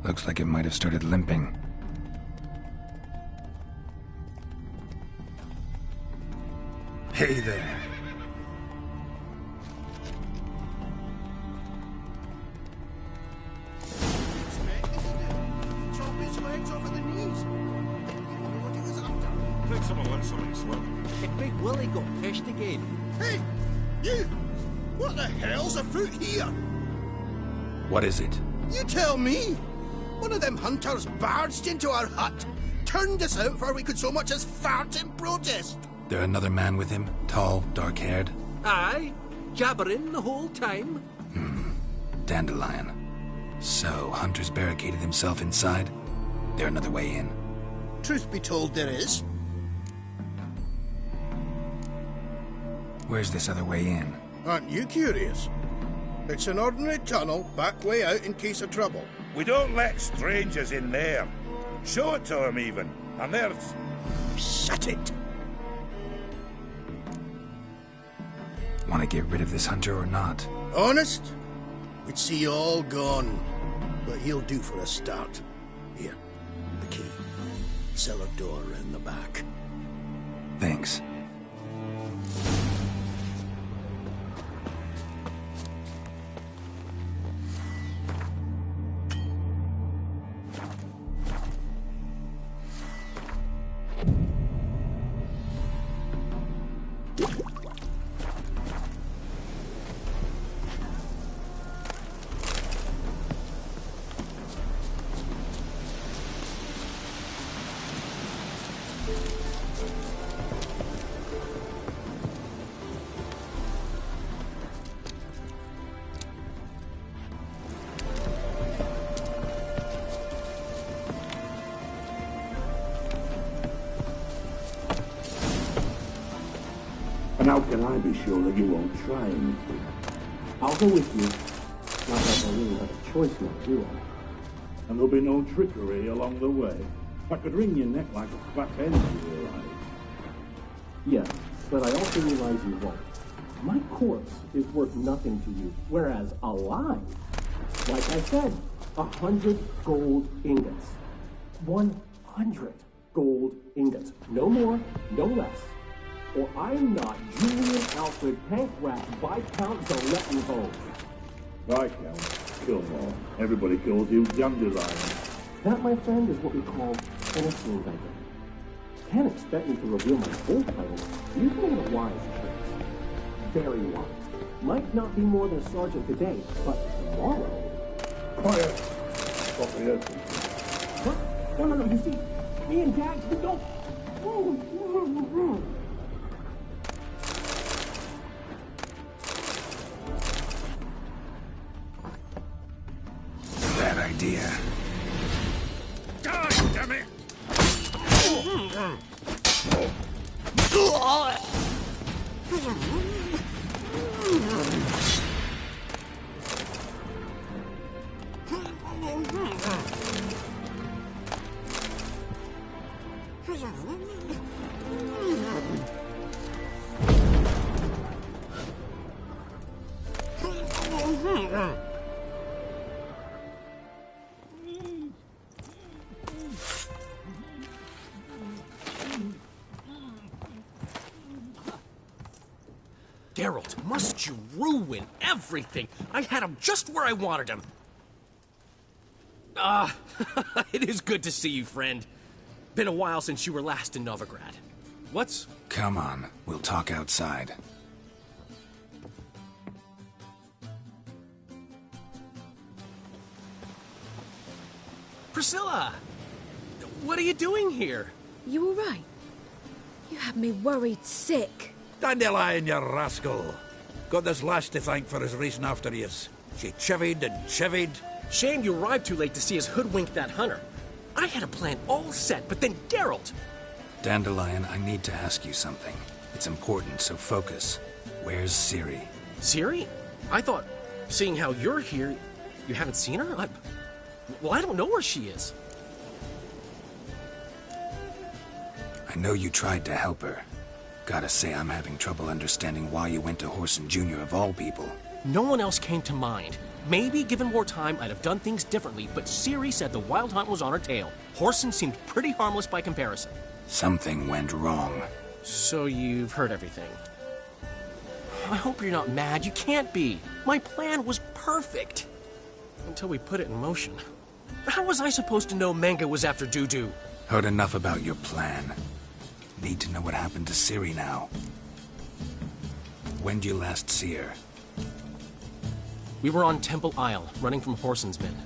Looks like it might have started limping. Hey there. Chop his legs over the knees. Think someone let something slip. If Big Willie got pissed again. Hey, you! What the hell's afoot here? What is it? You tell me! One of them hunters barged into our hut, turned us out before we could so much as fart in protest. There another man with him? Tall, dark-haired? Aye, jabbering the whole time. Dandelion. So, Hunter's barricaded himself inside? There another way in? Truth be told, there is. Where's this other way in? Aren't you curious? It's an ordinary tunnel, back way out in case of trouble. We don't let strangers in there. Show it to them, even. And there's... Shut it! Want to get rid of this hunter or not? Honest? We'd see you all gone. But he'll do for a start. Here, the key. Cellar door round the back. Thanks. And how can I be sure that you won't try anything? I'll go with you. Not that I really have a choice now, do I? And there'll be no trickery along the way. I could wring your neck like a fat hen if you realize. Yes, but I also realize you won't. My corpse is worth nothing to you, whereas alive, like I said, 100 gold ingots. 100 gold ingots. No more, no less. Or I'm not Julian Alfred Pankrat Viscount Zolettenhove. Viscount? Come on, everybody calls you Dandelion. That, my friend, is what we call finishing indictment. Can't expect me to reveal my full plans. You can get a wise choice. Very wise. Might not be more than a sergeant today, but tomorrow... Quiet! Stop here. What? No, you see, me and Dax, we don't... Bad idea. God damn it! Geralt, must you ruin everything? I had him just where I wanted him. It is good to see you, friend. Been a while since you were last in Novigrad. What's... Come on, we'll talk outside. Priscilla! What are you doing here? You all right? You had me worried sick. Dandelion, you rascal. Got this lass to thank for his racing after yous. She chivied and chivied. Shame you arrived too late to see us hoodwink that hunter. I had a plan all set, but then Geralt... Dandelion, I need to ask you something. It's important, so focus. Where's Ciri? Ciri? I thought, seeing how you're here, you haven't seen her? Well, I don't know where she is. I know you tried to help her. Gotta say, I'm having trouble understanding why you went to Whoreson Jr. of all people. No one else came to mind. Maybe, given more time, I'd have done things differently, but Ciri said the Wild Hunt was on her tail. Whoreson seemed pretty harmless by comparison. Something went wrong. So you've heard everything. I hope you're not mad. You can't be. My plan was perfect. Until we put it in motion. How was I supposed to know Manga was after Dudu? Heard enough about your plan. Need to know what happened to Ciri now. When did you last see her? We were on Temple Isle, running from Whoreson's men.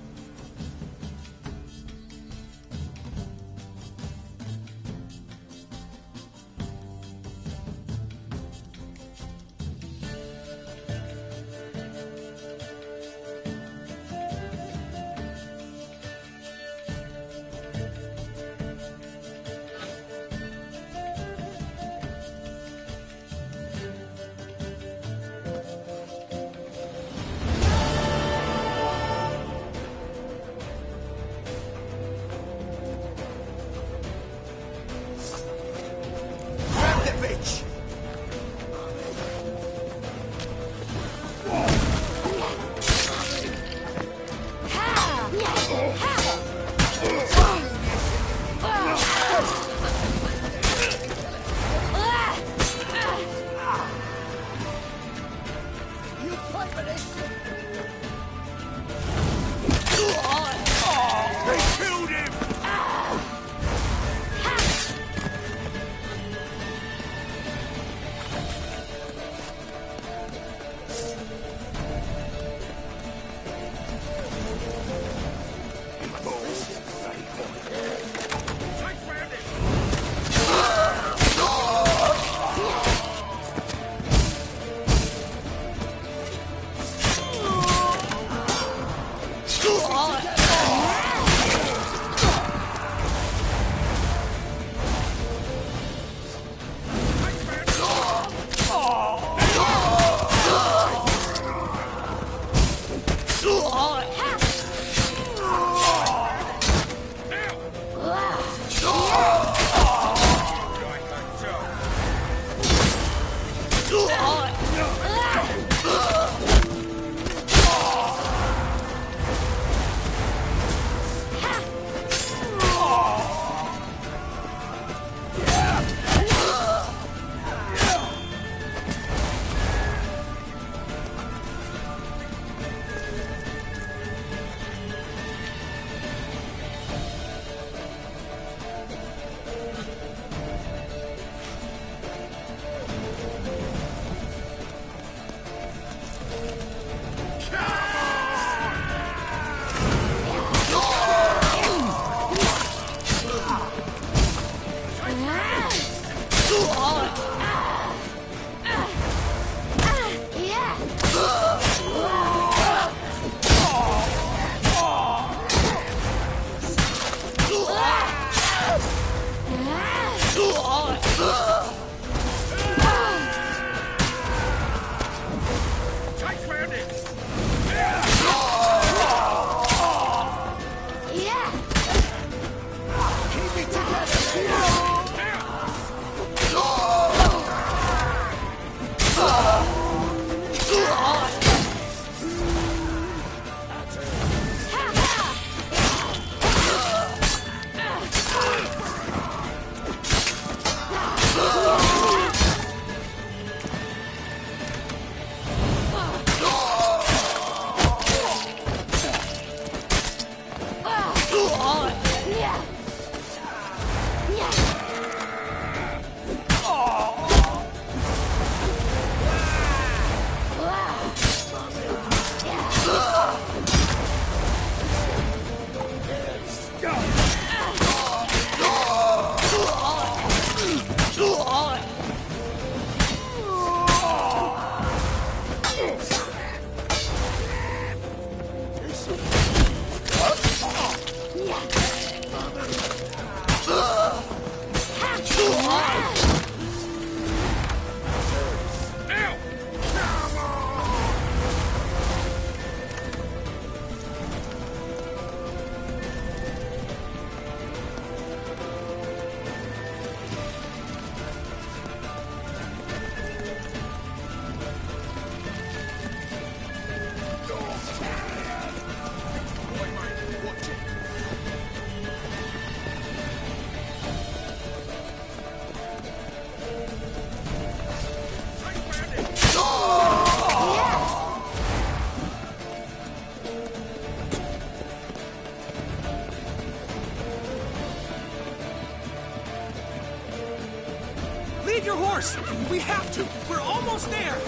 Leave your horse! We have to! We're almost there!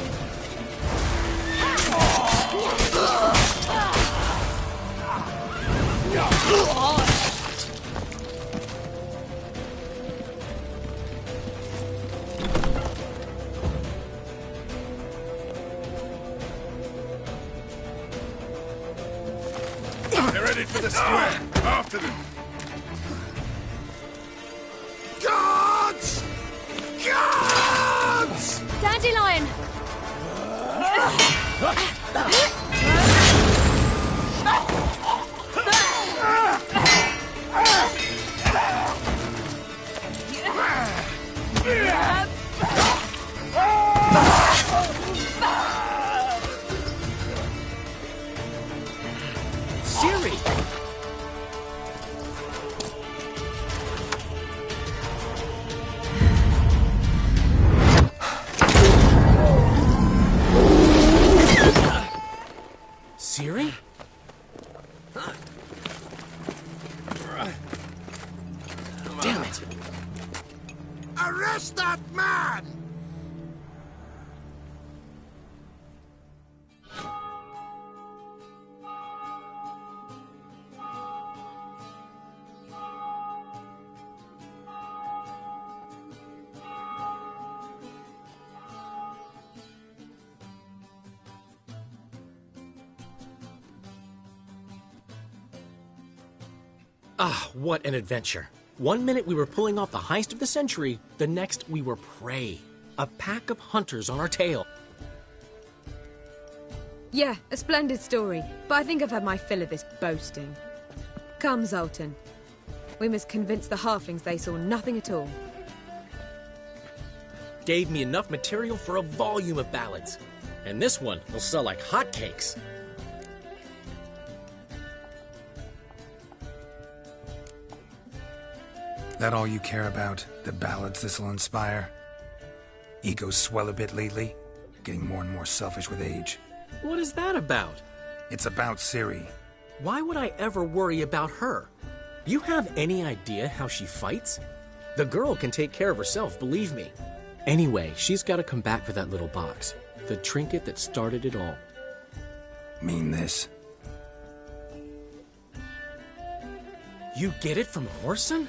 They're headed for the square. After them. Guards! Guards! Dandelion! Ciri! Ciri? Damn it! Arrest that man! Ah, what an adventure. 1 minute we were pulling off the heist of the century, the next we were prey. A pack of hunters on our tail. Yeah, a splendid story, but I think I've had my fill of this boasting. Come, Zoltan. We must convince the halflings they saw nothing at all. Gave me enough material for a volume of ballads. And this one will sell like hotcakes. That all you care about? The ballads this'll inspire? Egos swell a bit lately? Getting more and more selfish with age. What is that about? It's about Ciri. Why would I ever worry about her? You have any idea how she fights? The girl can take care of herself, believe me. Anyway, she's got to come back for that little box. The trinket that started it all. Mean this? You get it from Whoreson?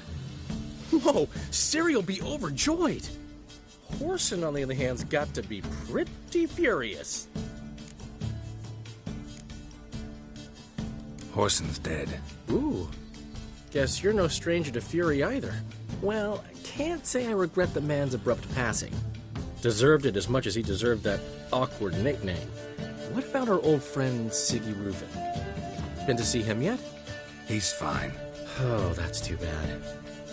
Whoa, Ciri will be overjoyed. Horson, on the other hand's got to be pretty furious. Horson's dead. Ooh. Guess you're no stranger to fury either. Well, I can't say I regret the man's abrupt passing. Deserved it as much as he deserved that awkward nickname. What about our old friend Siggy Reuven? Been to see him yet? He's fine. Oh, that's too bad.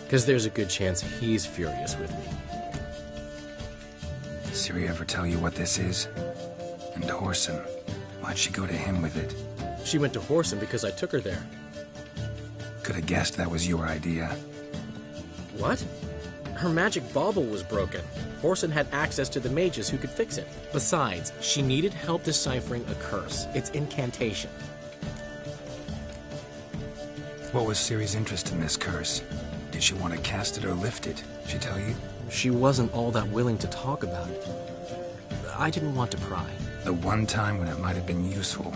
Because there's a good chance he's furious with me. Ciri ever tell you what this is? And Horson, why'd she go to him with it? She went to Horson because I took her there. Could have guessed that was your idea. What? Her magic bauble was broken. Horson had access to the mages who could fix it. Besides, she needed help deciphering a curse. It's incantation. What was Ciri's interest in this curse? Did she want to cast it or lift it? She tell you? She wasn't all that willing to talk about it. I didn't want to pry. The one time when it might have been useful.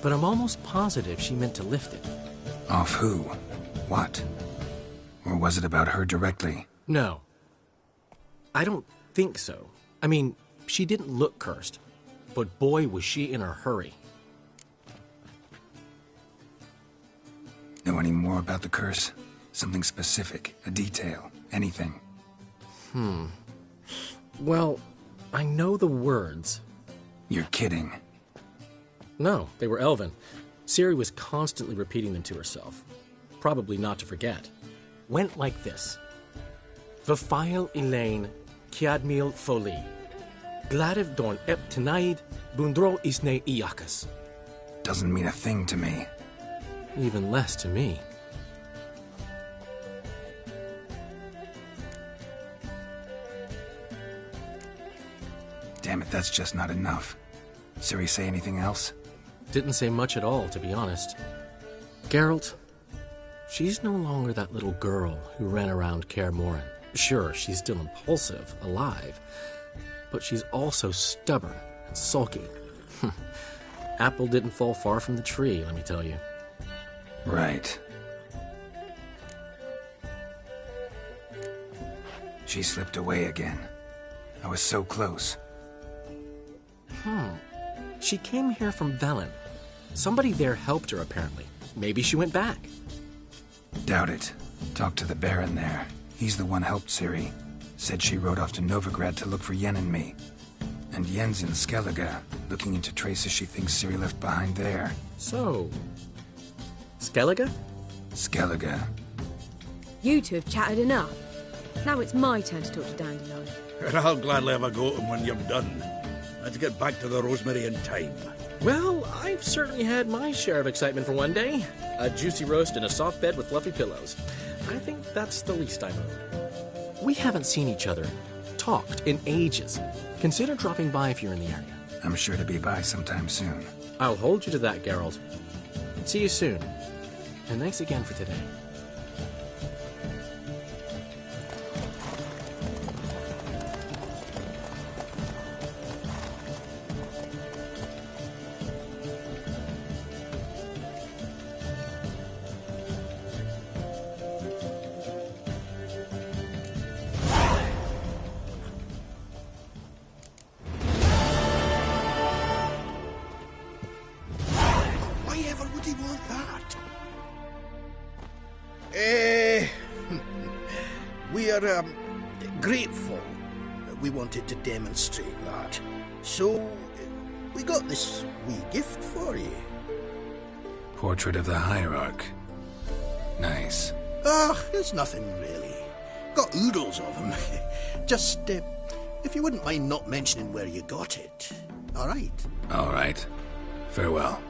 But I'm almost positive she meant to lift it. Off who? What? Or was it about her directly? No. I don't think so. I mean, she didn't look cursed. But boy, was she in a hurry. Know any more about the curse? Something specific, a detail, anything? Well, I know the words. You're kidding. No, they were Elven. Ciri was constantly repeating them to herself. Probably not to forget. Went like this. Vafile Elaine, Kiadmil Foli. Gladiv Dorn Ep Tenaid, Bundro Isne Iakas. Doesn't mean a thing to me. Even less to me. Damn it, that's just not enough. Ciri say anything else? Didn't say much at all, to be honest. Geralt, she's no longer that little girl who ran around Kaer Morhen. Sure, she's still impulsive, alive, but she's also stubborn and sulky. Apple didn't fall far from the tree, let me tell you. Right. She slipped away again. I was so close. She came here from Velen. Somebody there helped her, apparently. Maybe she went back. Doubt it. Talked to the Baron there. He's the one helped Ciri. Said she rode off to Novigrad to look for Yen and me. And Yen's in Skellige, looking into traces she thinks Ciri left behind there. So, Skellige? Skellige. You two have chatted enough. Now it's my turn to talk to Dandelion. And I'll gladly have a go at him when you're done. Let's get back to the Rosemary in time. Well, I've certainly had my share of excitement for one day. A juicy roast and a soft bed with fluffy pillows. I think that's the least I owed. We haven't seen each other, talked, in ages. Consider dropping by if you're in the area. I'm sure to be by sometime soon. I'll hold you to that, Geralt. See you soon. And thanks again for today. Why ever would he want that? We are grateful. We wanted to demonstrate that. So, we got this wee gift for you. Portrait of the Hierarch. Nice. It's nothing really. Got oodles of them. Just, if you wouldn't mind not mentioning where you got it. All right? All right. Farewell.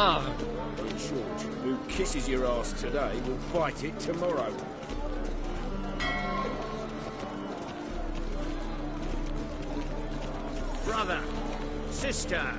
Ah, in short, who kisses your ass today will bite it tomorrow. Brother, sister.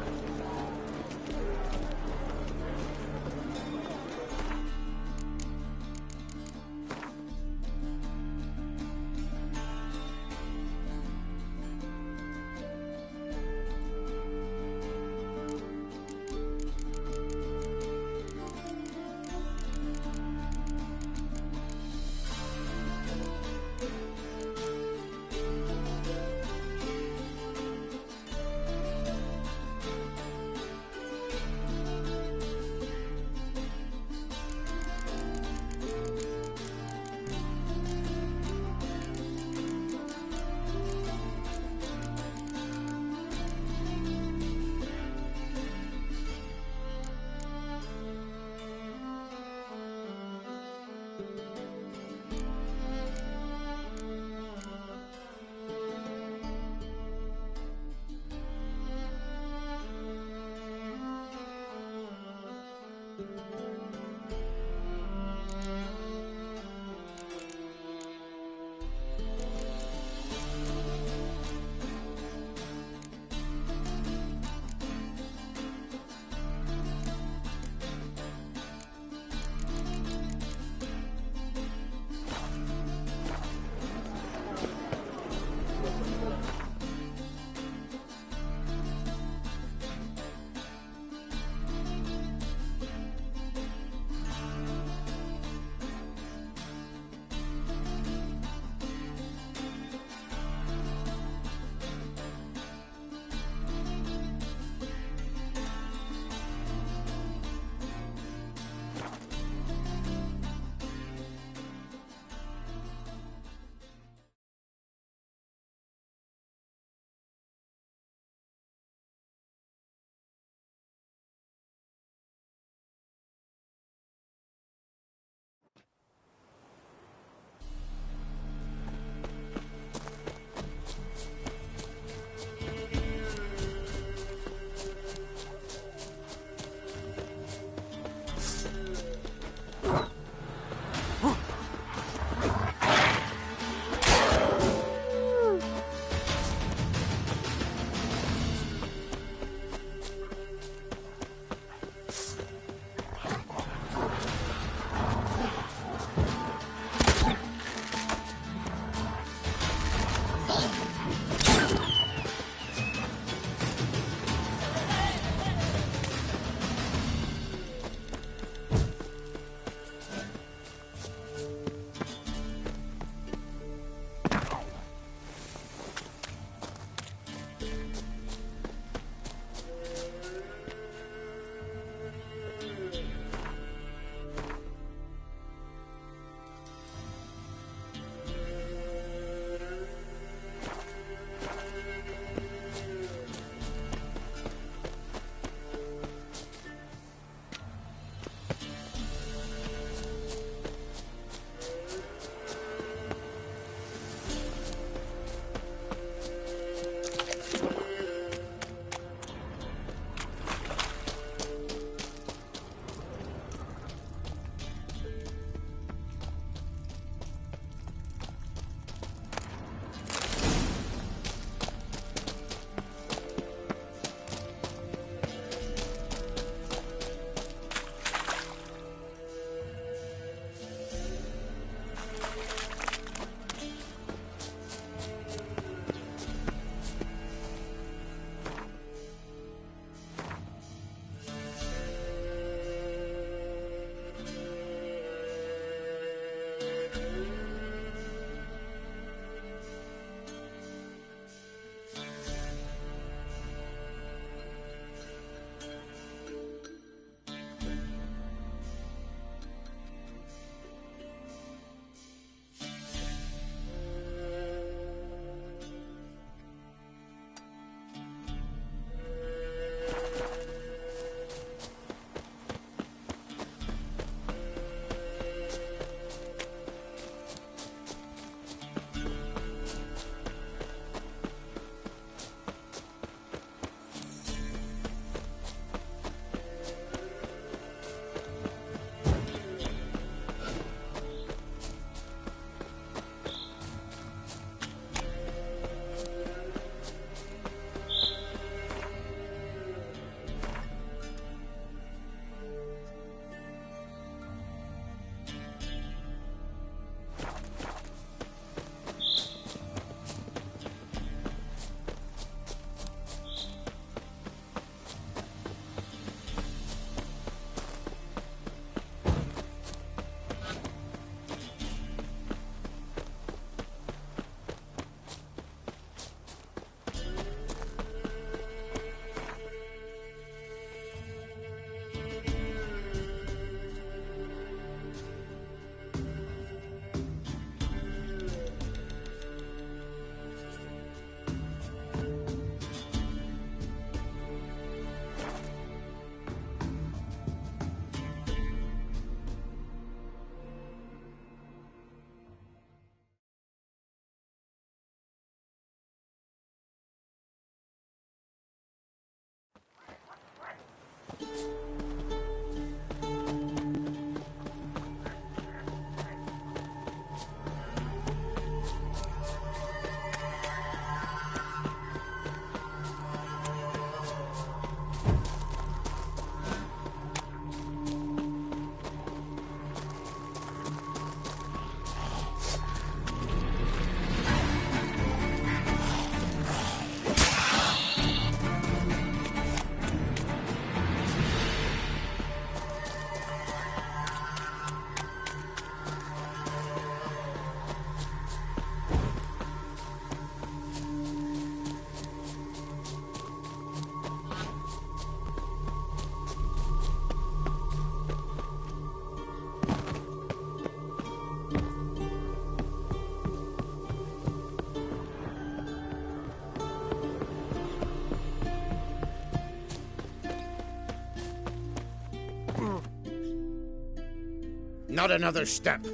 Not another step,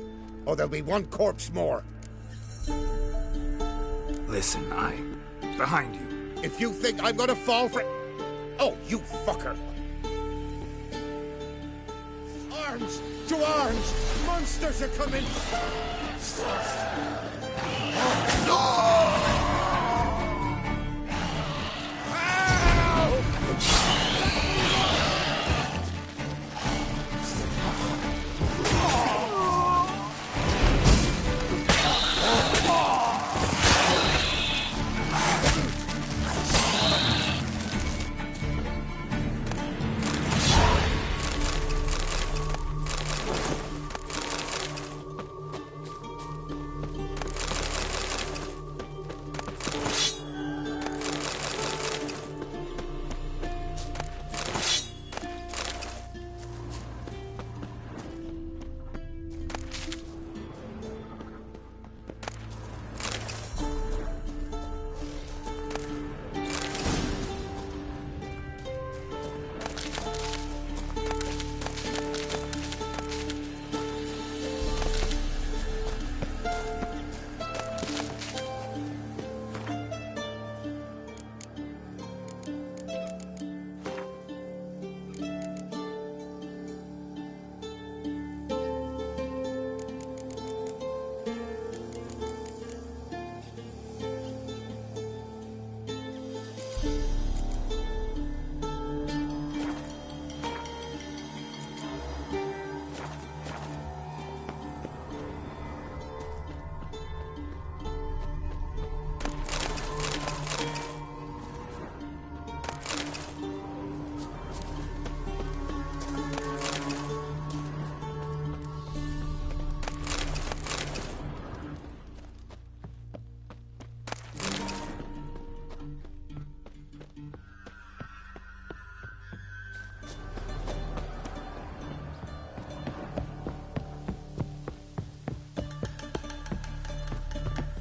or there'll be one corpse more. Listen, behind you. If you think I'm gonna fall for... Oh, you fucker! Arms! To arms! Monsters are coming!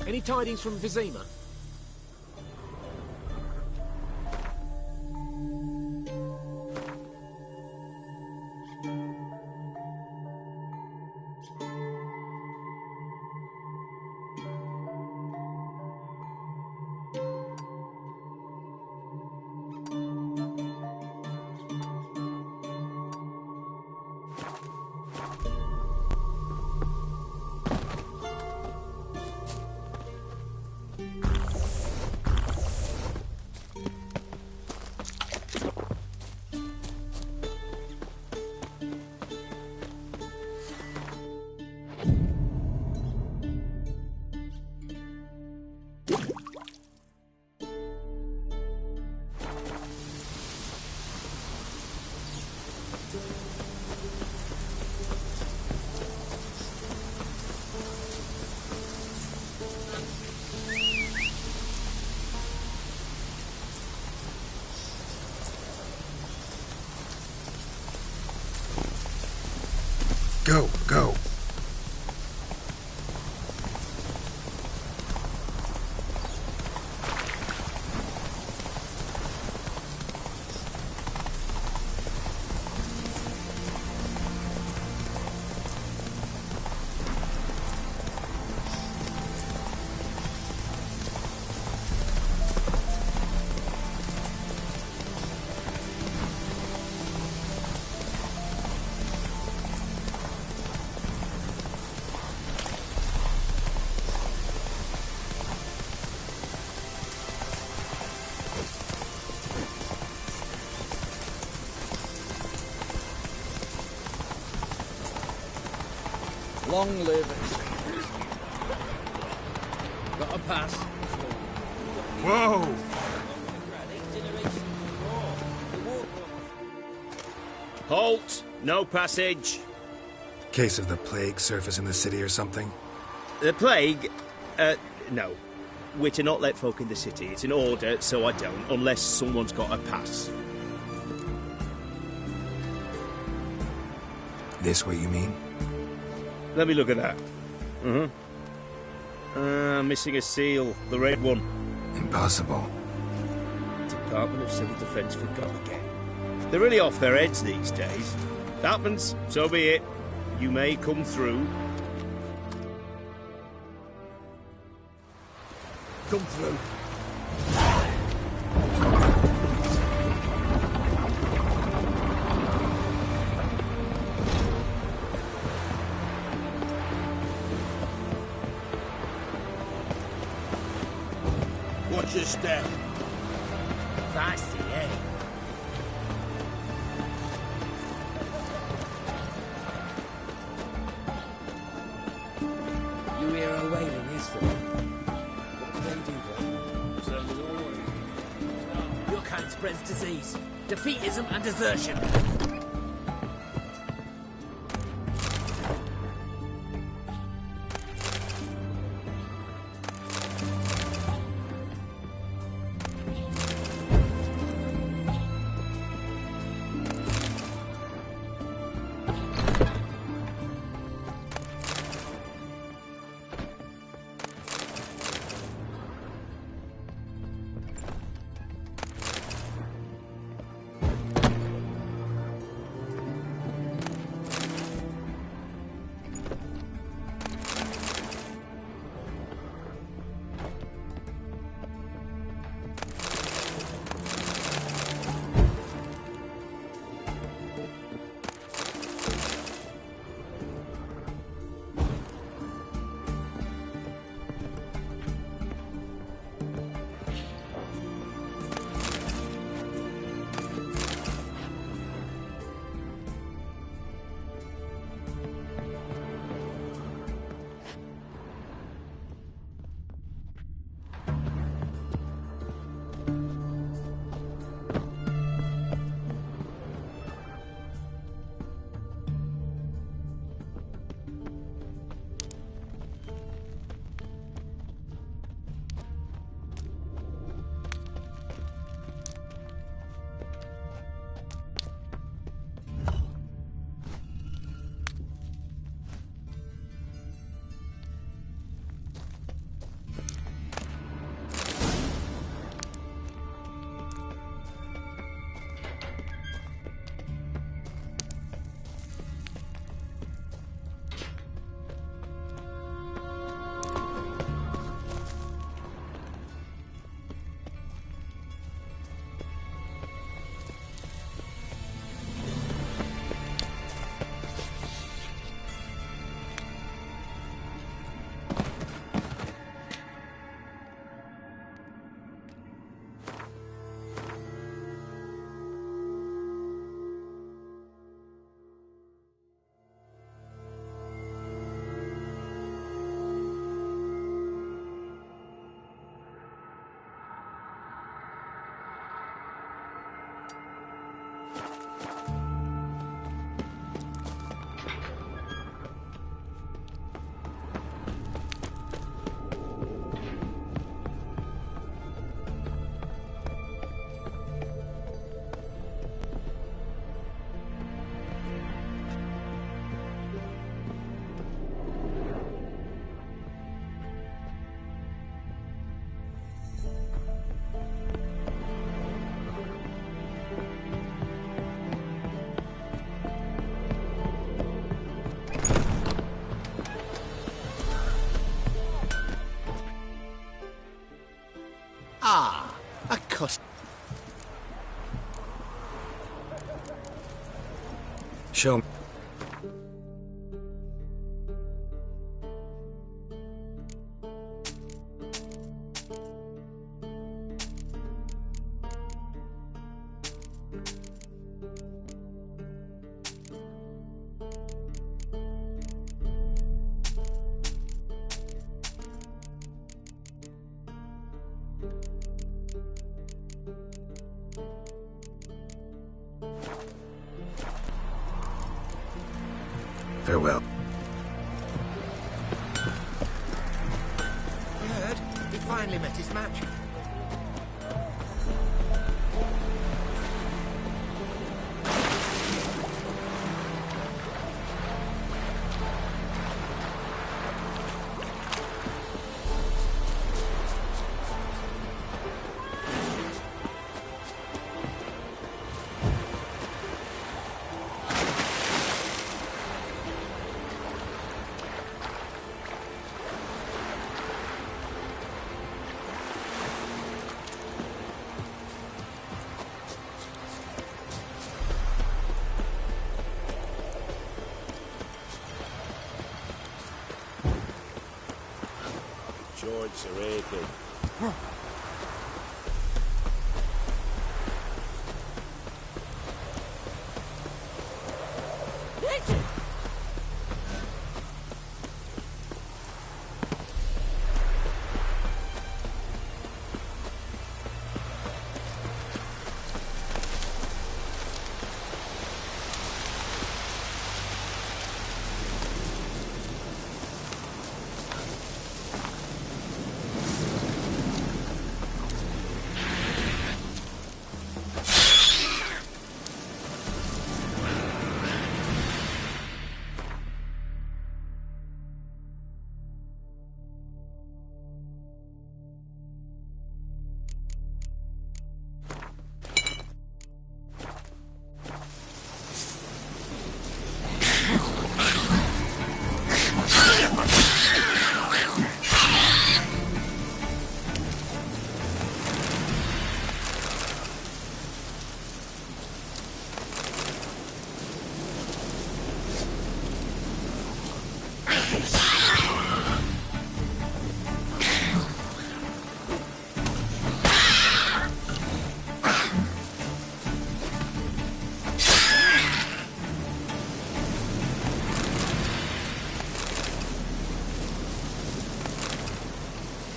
Any tidings from Vizima? Go. Long live it. Got a pass. Whoa! Halt! No passage. Case of the plague surface in the city or something? The plague? No. We're to not let folk in the city. It's an order, so I don't, unless someone's got a pass. This what you mean? Let me look at that. Missing a seal. The red one. Impossible. Department of Civil Defence forgot again. They're really off their heads these days. Happens, so be it. You may come through. Come through. Watch your step. Feisty, eh? You hear a wailing is for? What do they do there? Same as always. Your kind spreads disease, defeatism and desertion. Ah, a cost. Show me. Farewell. You heard? He finally met his match. Joints are aching.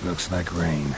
Looks like rain.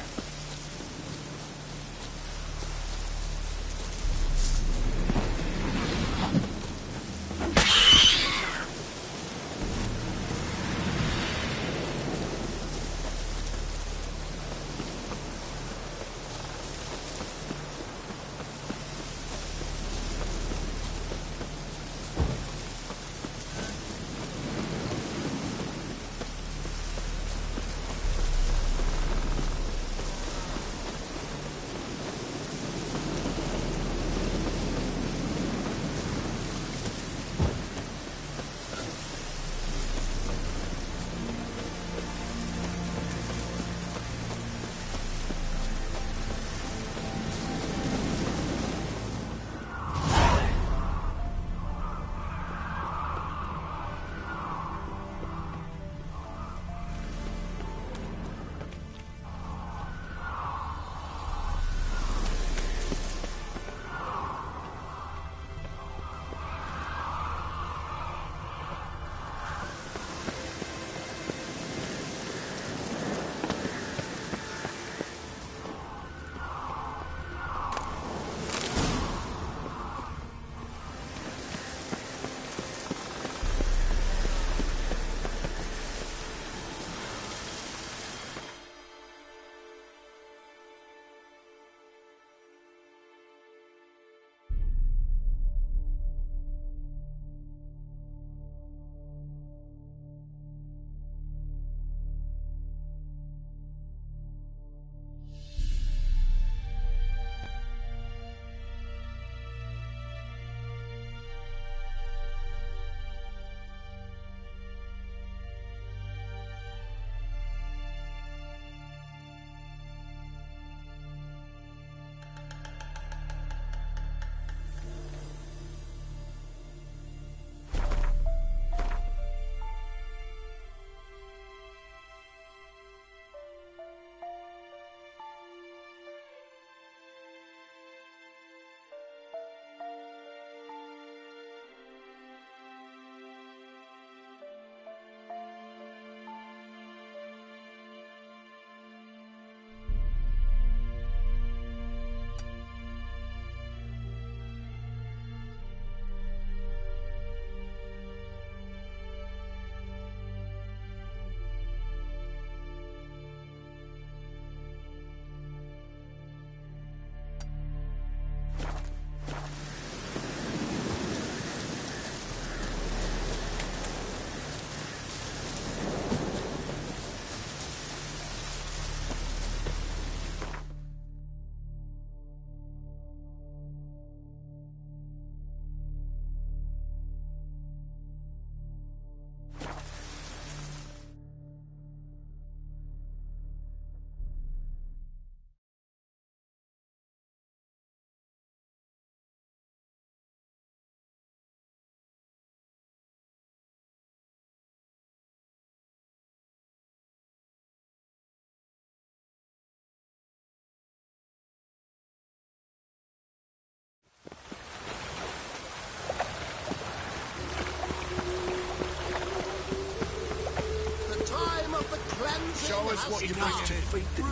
Show us what you bring to feed the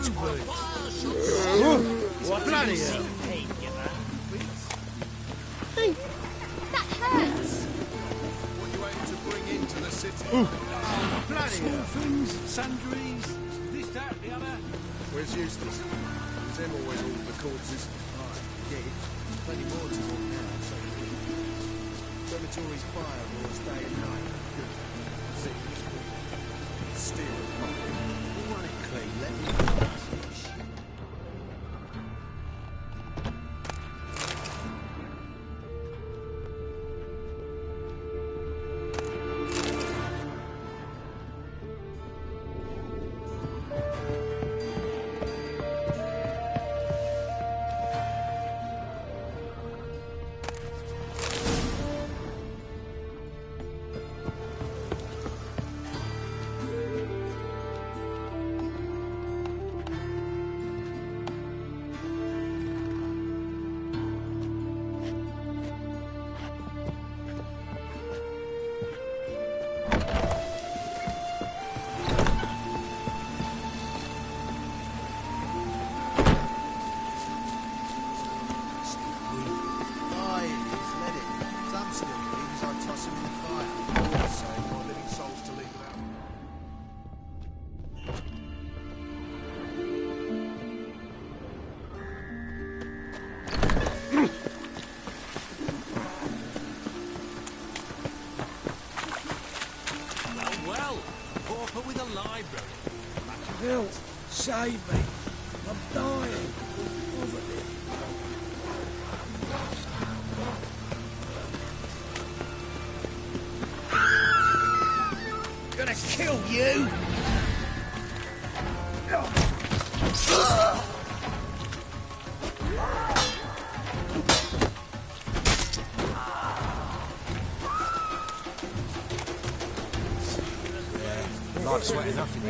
What bloody hell? Hey, that hurts. What you aim to bring into the city? Bloody Small hell. things, sundries, this, that, the other. Where's Eustace? Is them always all the corpses? Dead. Plenty more to walk now, so Dormitory's fire roars day and night. Good. Secret's quick. Steal it. We'll run it clean. Let me Help! Save me! I'm dying! gonna kill you! Not sweating nothing. We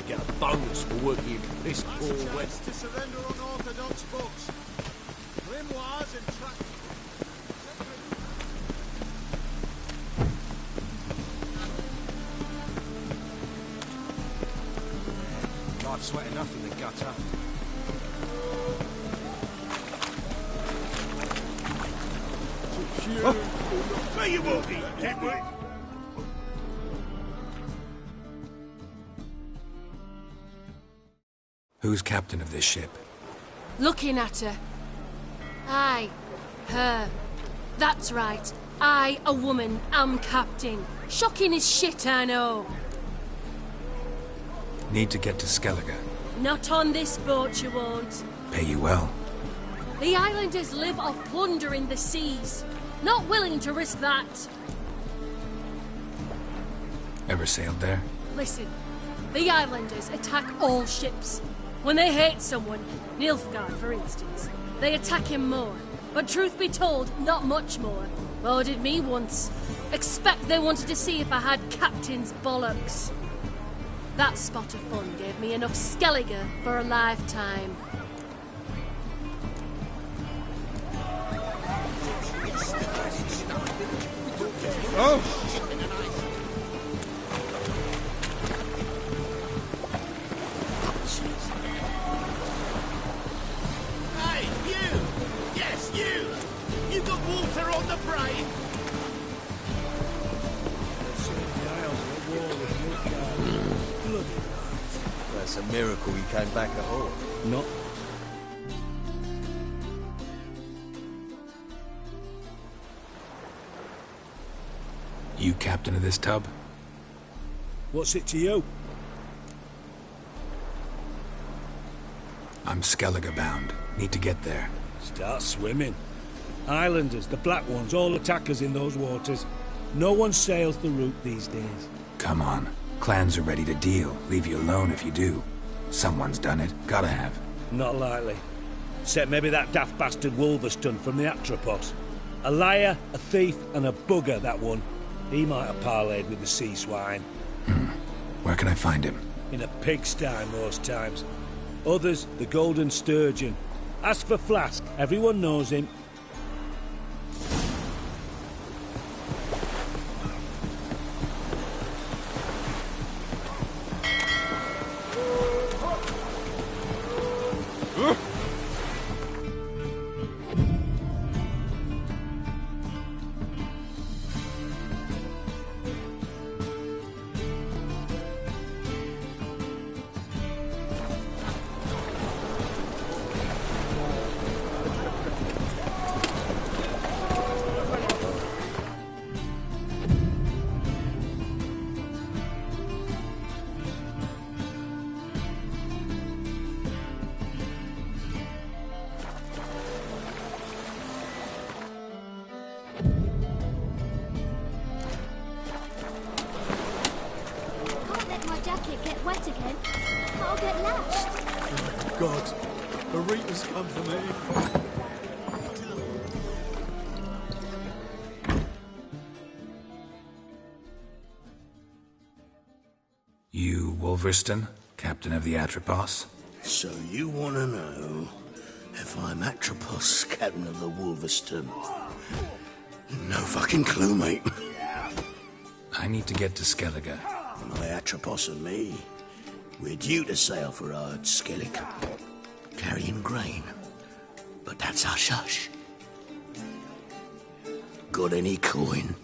get a bonus for working in piss poor west. To surrender unorthodox books. Grimoires and tracts. Not sweating nothing, the gutter. Where you walking, Kenwood? Who's captain of this ship? Looking at her. Aye, her. That's right. I, a woman, am captain. Shocking as shit, I know. Need to get to Skellige. Not on this boat, you won't. Pay you well. The islanders live off plundering the seas. Not willing to risk that. Ever sailed there? Listen, the islanders attack all ships. When they hate someone, Nilfgaard for instance, they attack him more. But truth be told, not much more. Boarded me once. Expect they wanted to see if I had captain's bollocks. That spot of fun gave me enough Skellige for a lifetime. Oh! Hey, you! Yes, you! You got water on the brain? That's a miracle you came back at all. Not. You captain of this tub? What's it to you? I'm Skellige bound. Need to get there. Start swimming. Islanders, the black ones, all attackers in those waters. No one sails the route these days. Come on. Clans are ready to deal. Leave you alone if you do. Someone's done it. Gotta have. Not likely. Except maybe that daft bastard Wolverston from the Atropos. A liar, a thief, and a bugger, that one. He might have parlayed with the sea swine. Where can I find him? In a pigsty most times. Others, the Golden Sturgeon. Ask for Flask. Everyone knows him. wet again, I'll get lashed. Oh, God, the Reaper's come for me. You, Wolverston, captain of the Atropos? So you want to know if I'm Atropos, captain of the Wolverston? No fucking clue, mate. I need to get to Skellige. My Atropos and me, we're due to sail for Ard Skellig, carrying grain. But that's hush-hush. Got any coin?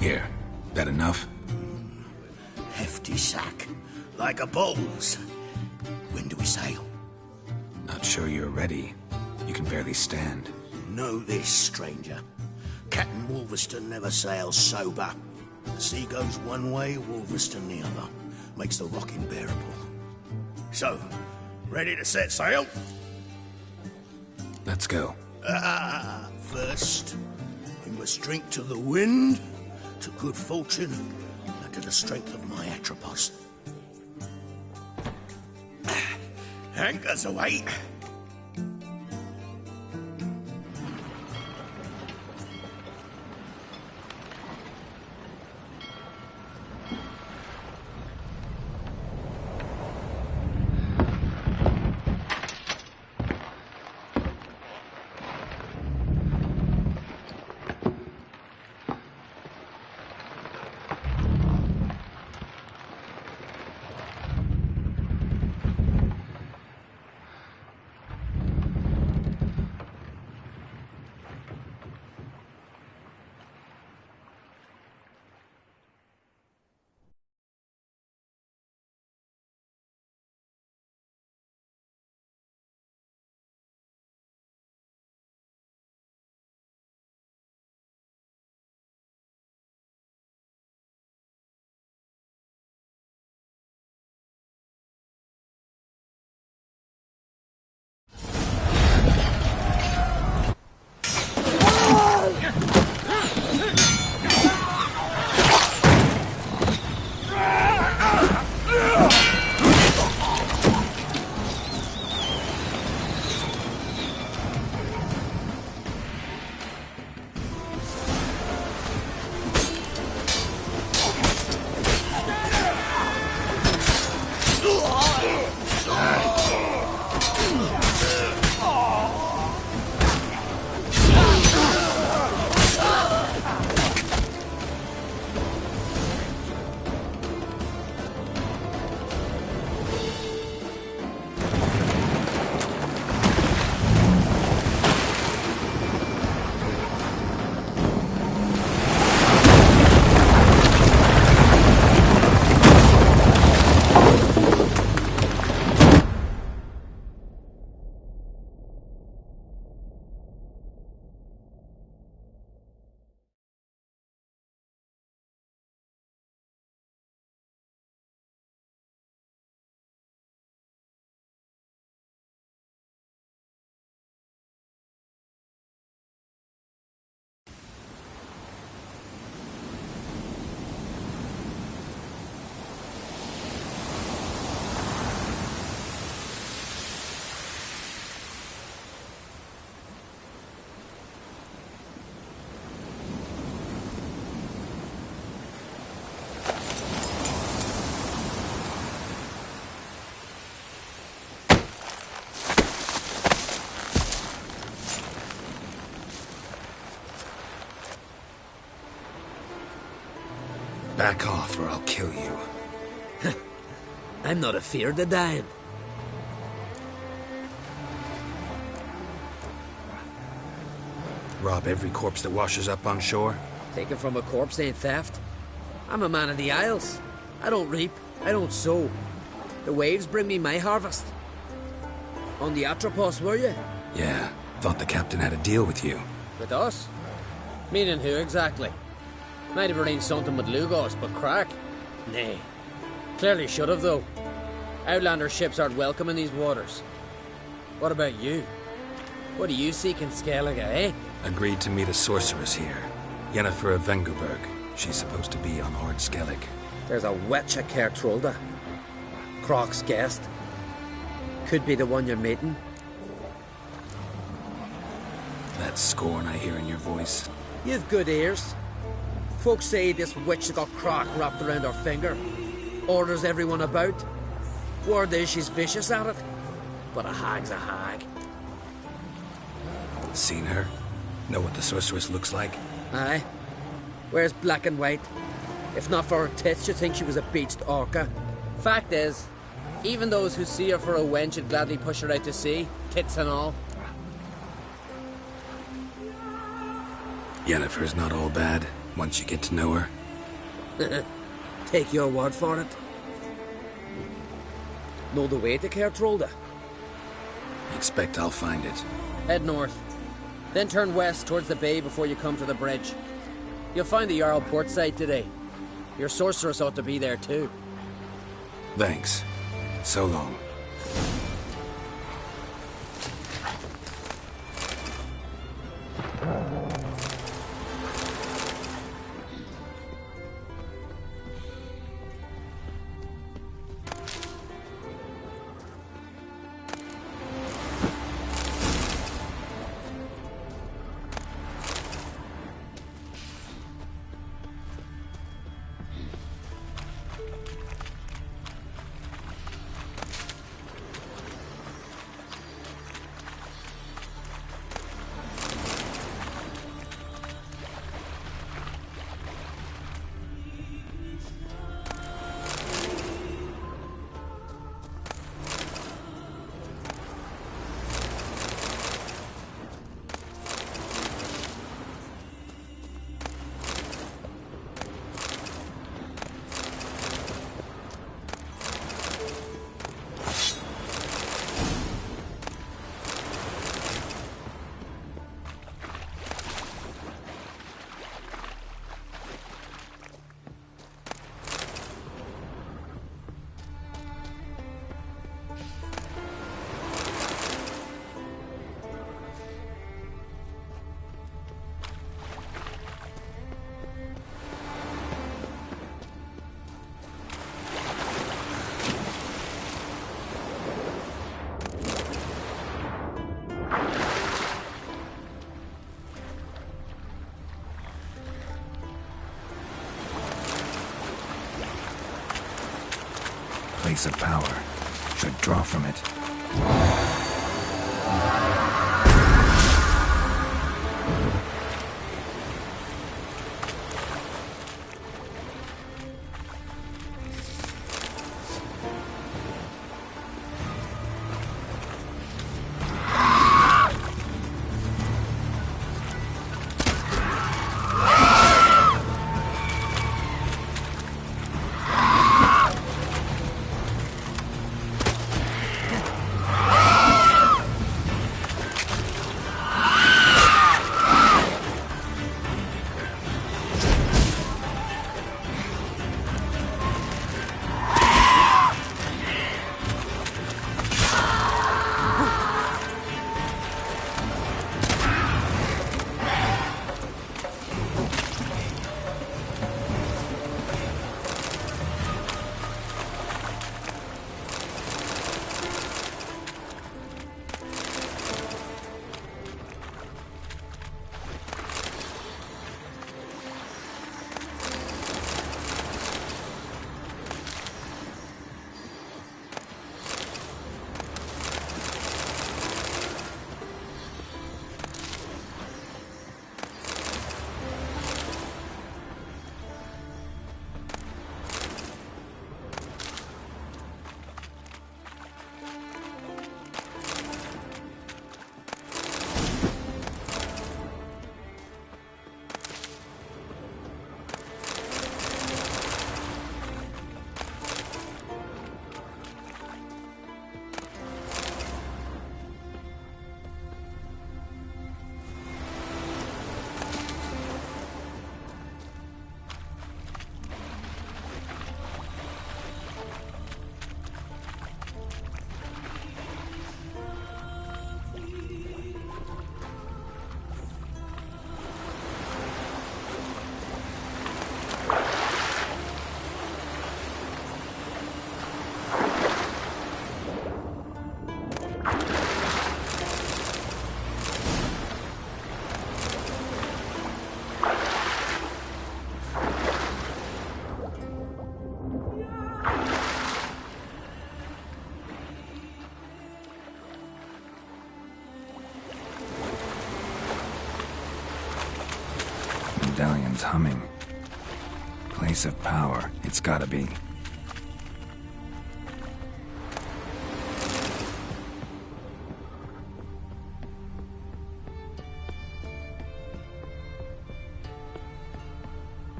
Here, that enough? Hefty sack, like a bull's. When do we sail? Not sure you're ready. You can barely stand. Know this, stranger. Captain Wolverston never sails sober. The sea goes one way, Wolverston the other. Makes the rocking bearable. So, ready to set sail? Let's go. First, we must drink to the wind, to good fortune, and to the strength of my Atropos. Anchors away. Back off or I'll kill you. I'm not afeard of dying. Rob every corpse that washes up on shore? Taken from a corpse ain't theft. I'm a man of the Isles. I don't reap, I don't sow. The waves bring me my harvest. On the Atropos, were you? Yeah, thought the captain had a deal with you. With us? Meaning who exactly? Might have arranged something with Lugos, but crack? Nay. Clearly should have, though. Outlander ships aren't welcome in these waters. What about you? What do you seek in Skellige, eh? Agreed to meet a sorceress here. Yennefer of Vengerberg. She's supposed to be on Ord Skellig. There's a witch at Kertrolda. Croc's guest. Could be the one you're meeting. That scorn I hear in your voice. You've good ears. Folks say this witch got Croc wrapped around her finger. Orders everyone about. Word is she's vicious at it. But a hag's a hag. Seen her? Know what the sorceress looks like? Aye. Wears black and white. If not for her tits, you'd think she was a beached orca. Fact is, even those who see her for a wench would gladly push her out to sea, tits and all. Yennefer's not all bad, once you get to know her. Take your word for it. Know the way to Kertrolda? Expect I'll find it. Head north. Then turn west towards the bay before you come to the bridge. You'll find the Jarl port side today. Your sorceress ought to be there too. Thanks. So long. Place of power. Should draw from it. Someone's humming. Place of power, it's gotta be.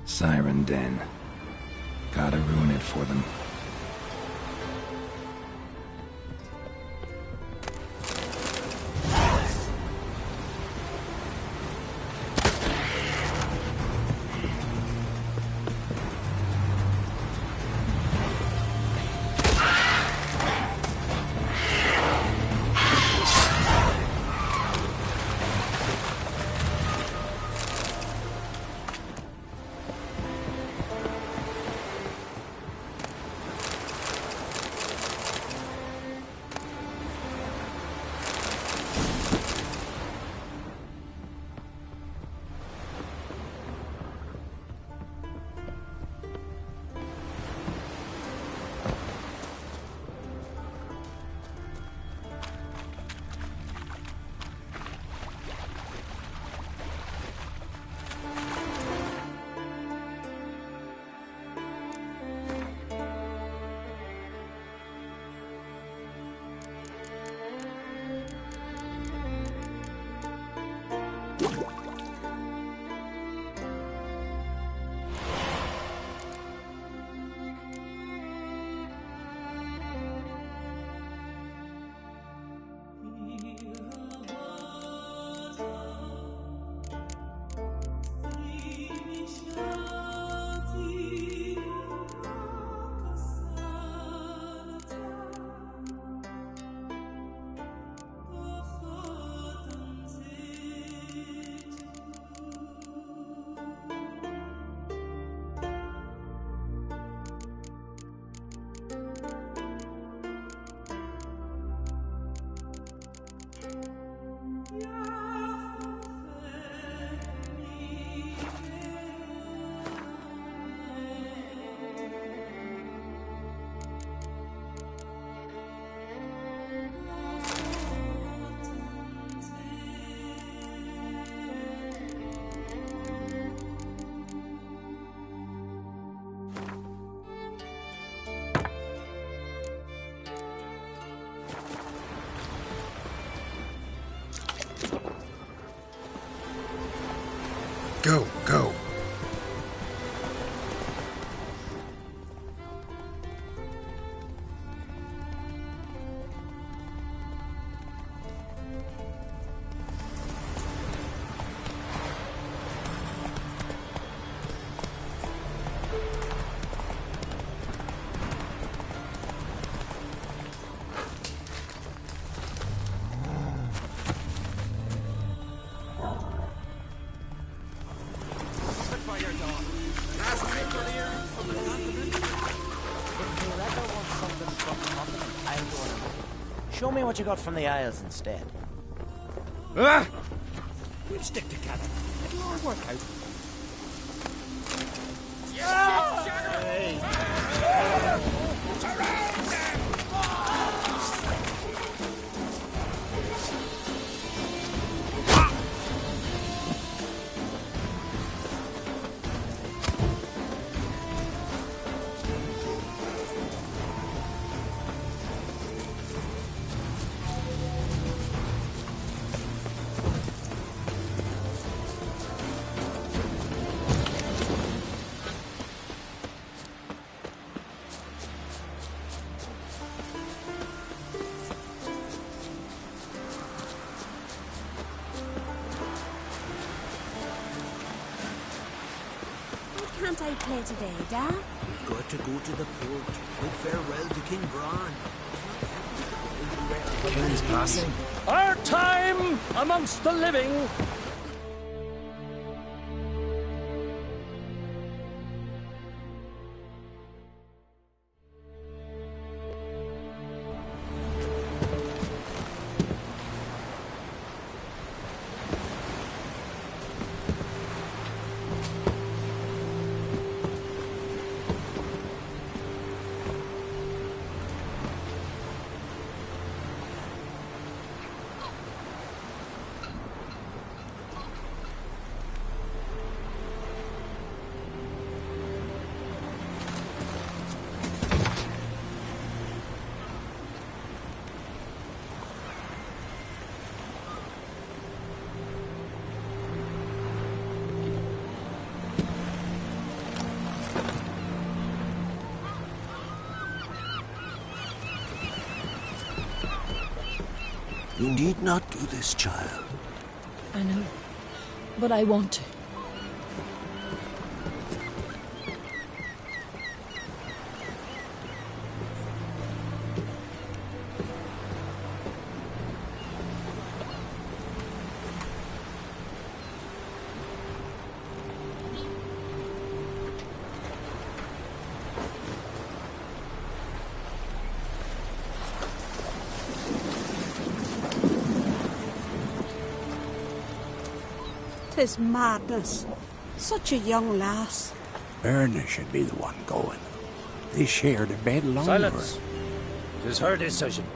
Siren Den. Gotta ruin it for them. Go, go. Show me what you got from the Isles instead. Ah! We'll stick together. It'll all work out. Can't I play today, Dad? We've got to go to the port. Bid farewell to King Bran. King's passing. Our time amongst the living. You need not do this, child. I know, but I want to. Tis madness. Such a young lass. Erna should be the one going. They shared a bed longer. Silence. It is her decision.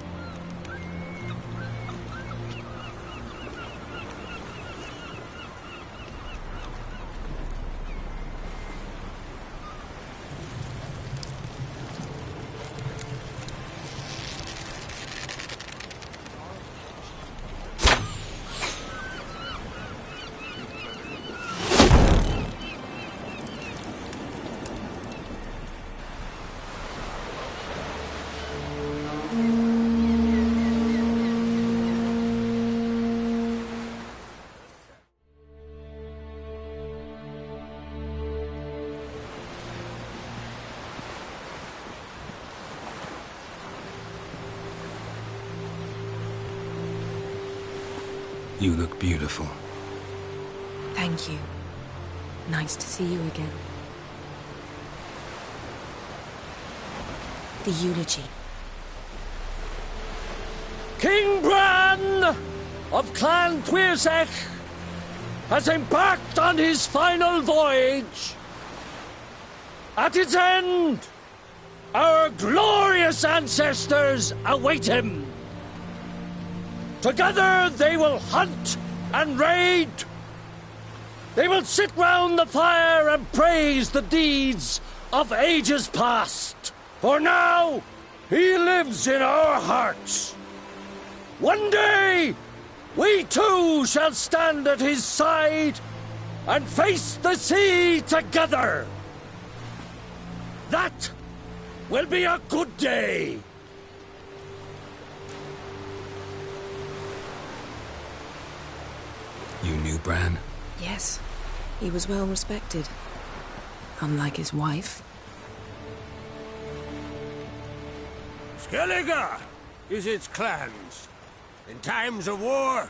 You look beautiful. Thank you. Nice to see you again. The eulogy. King Bran of Clan Tuirsech has embarked on his final voyage. At its end, our glorious ancestors await him. Together they will hunt and raid. They will sit round the fire and praise the deeds of ages past. For now, he lives in our hearts. One day, we too shall stand at his side and face the sea together. That will be a good day. You knew Bran? Yes. He was well respected. Unlike his wife. Skellige is its clans. In times of war,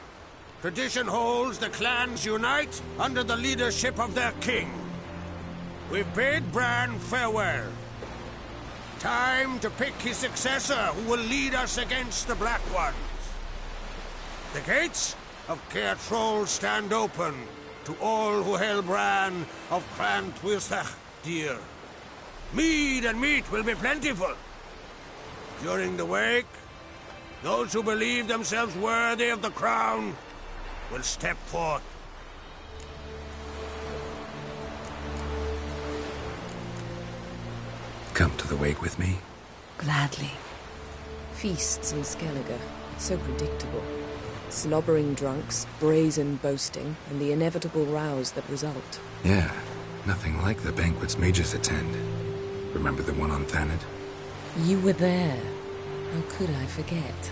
tradition holds the clans unite under the leadership of their king. We bid Bran farewell. Time to pick his successor who will lead us against the Black Ones. The gates of Caer Troll stand open to all who held Bran of Clan Tuirsech dear. Mead and meat will be plentiful. During the wake, those who believe themselves worthy of the crown will step forth. Come to the wake with me? Gladly. Feasts in Skellige, so predictable. Slobbering drunks, brazen boasting, and the inevitable rows that result. Yeah, nothing like the banquets mages attend. Remember the one on Thanedd? You were there. How could I forget?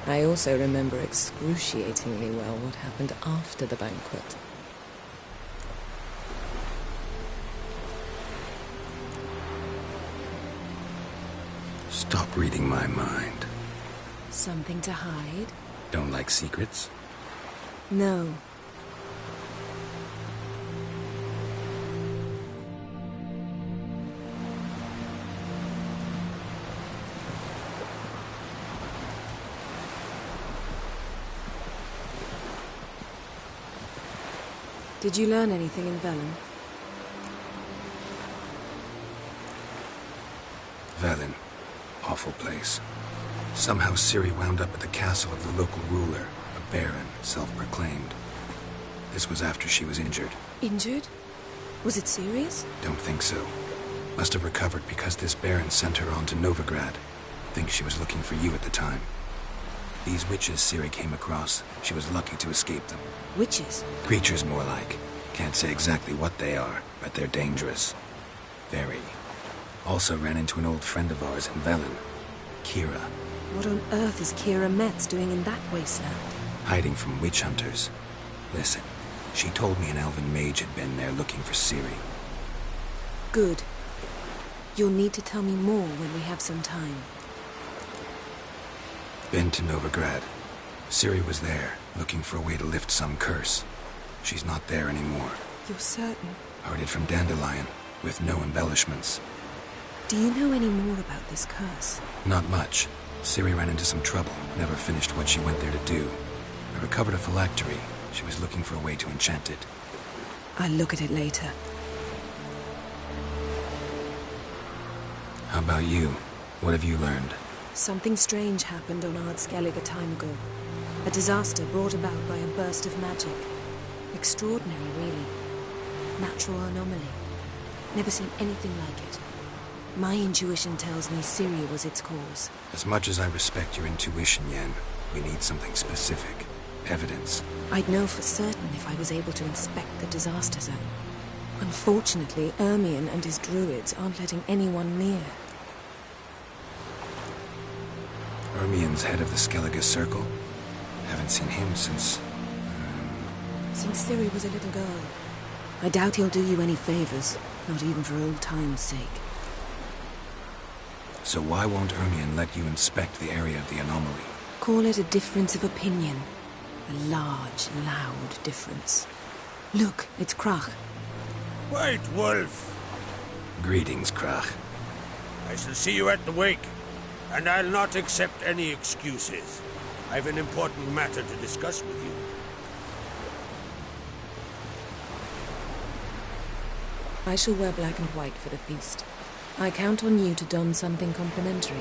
I also remember excruciatingly well what happened after the banquet. Stop reading my mind. Something to hide? Don't like secrets? No. Did you learn anything in Velen? Velen. Awful place. Somehow Ciri wound up at the castle of the local ruler, a baron, self-proclaimed. This was after she was injured. Injured? Was it serious? Don't think so. Must have recovered because this baron sent her on to Novigrad. Think she was looking for you at the time. These witches Ciri came across, she was lucky to escape them. Witches? Creatures more like. Can't say exactly what they are, but they're dangerous. Very. Also ran into an old friend of ours in Velen, Kira. What on earth is Kira Metz doing in that wasteland? Hiding from witch hunters. Listen, she told me an elven mage had been there looking for Ciri. Good. You'll need to tell me more when we have some time. Been to Novigrad. Ciri was there, looking for a way to lift some curse. She's not there anymore. You're certain? Heard it from Dandelion, with no embellishments. Do you know any more about this curse? Not much. Ciri ran into some trouble, never finished what she went there to do. I recovered a phylactery. She was looking for a way to enchant it. I'll look at it later. How about you? What have you learned? Something strange happened on Ard Skellig a time ago. A disaster brought about by a burst of magic. Extraordinary, really. Natural anomaly. Never seen anything like it. My intuition tells me Ciri was its cause. As much as I respect your intuition, Yen, we need something specific. Evidence. I'd know for certain if I was able to inspect the disaster zone. Unfortunately, Ermion and his druids aren't letting anyone near. Ermion's head of the Skellige Circle? Haven't seen him since... Since Ciri was a little girl. I doubt he'll do you any favors, not even for old time's sake. So why won't Ermion let you inspect the area of the anomaly? Call it a difference of opinion. A large, loud difference. Look, it's Crach. Wait, Wolf. Greetings, Crach. I shall see you at the wake, and I'll not accept any excuses. I've an important matter to discuss with you. I shall wear black and white for the feast. I count on you to don something complimentary.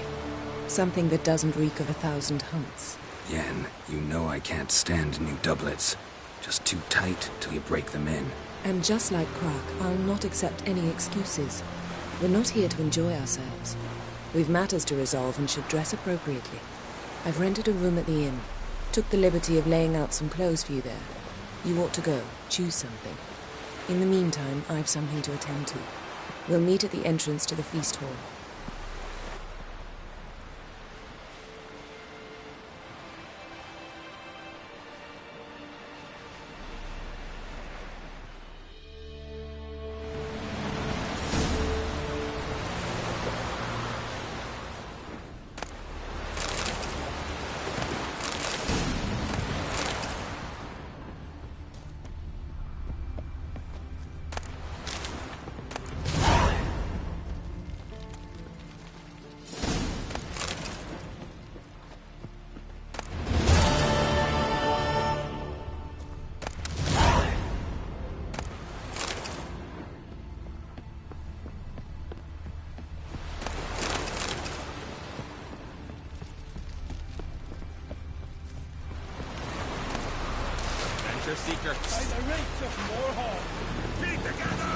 Something that doesn't reek of 1,000 hunts. Yen, you know I can't stand new doublets. Just too tight till you break them in. And just like Crach, I'll not accept any excuses. We're not here to enjoy ourselves. We've matters to resolve and should dress appropriately. I've rented a room at the inn. Took the liberty of laying out some clothes for you there. You ought to go. Choose something. In the meantime, I've something to attend to. We'll meet at the entrance to the feast hall. Seeker. By the rates of Morhaug. Be together!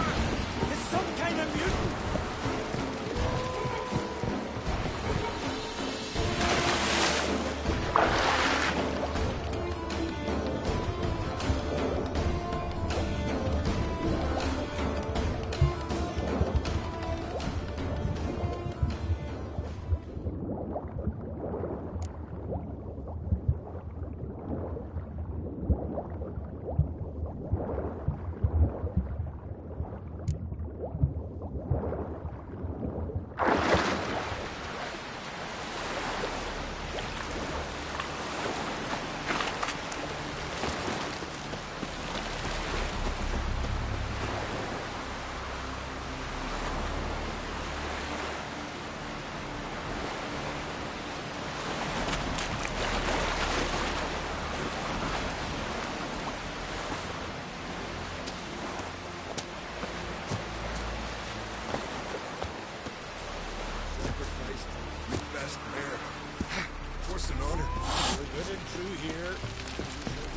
It's some kind of mutant.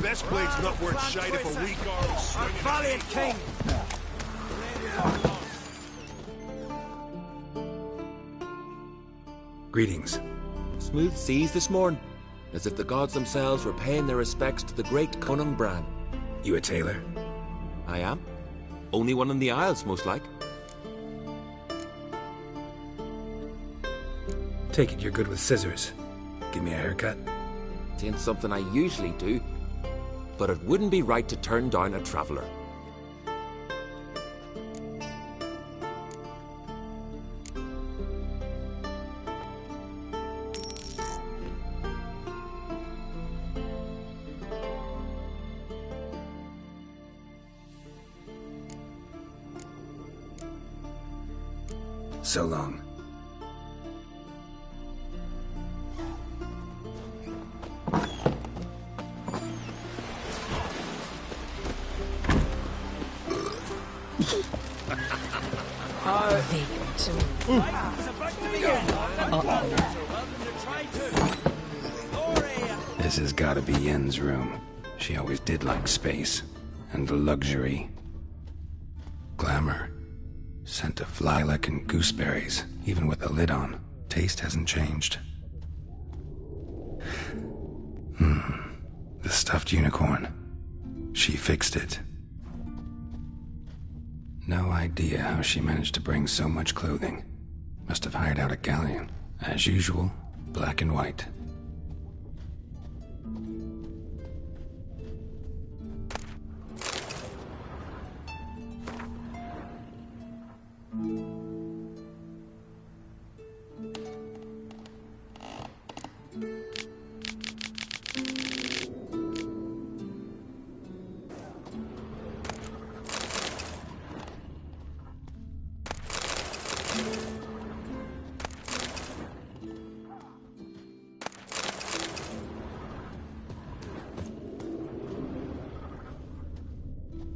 Best blade's not worth shite if a weak arm is swinging. Valiant king! Greetings. Smooth seas this morn, as if the gods themselves were paying their respects to the great Conung Bran. You a tailor? I am. Only one in the Isles, most like. Take it you're good with scissors. Give me a haircut? It ain't something I usually do, but it wouldn't be right to turn down a traveler. So long. This has gotta be Yen's room. She always did like space and luxury. Glamour. Scent of lilac and gooseberries, even with the lid on. Taste hasn't changed. The stuffed unicorn. She fixed it. No idea how she managed to bring so much clothing. Must have hired out a galleon. As usual, black and white.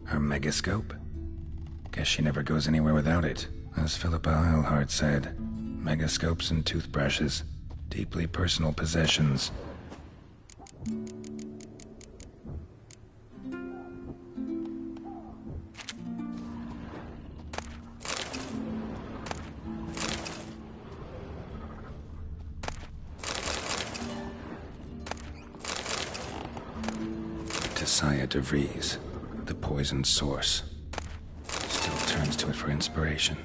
Her megascope? Guess she never goes anywhere without it. As Philippa Eilhart said, megascopes and toothbrushes, deeply personal possessions. Tessia de Vries, the poisoned source. Still turns to it for inspiration.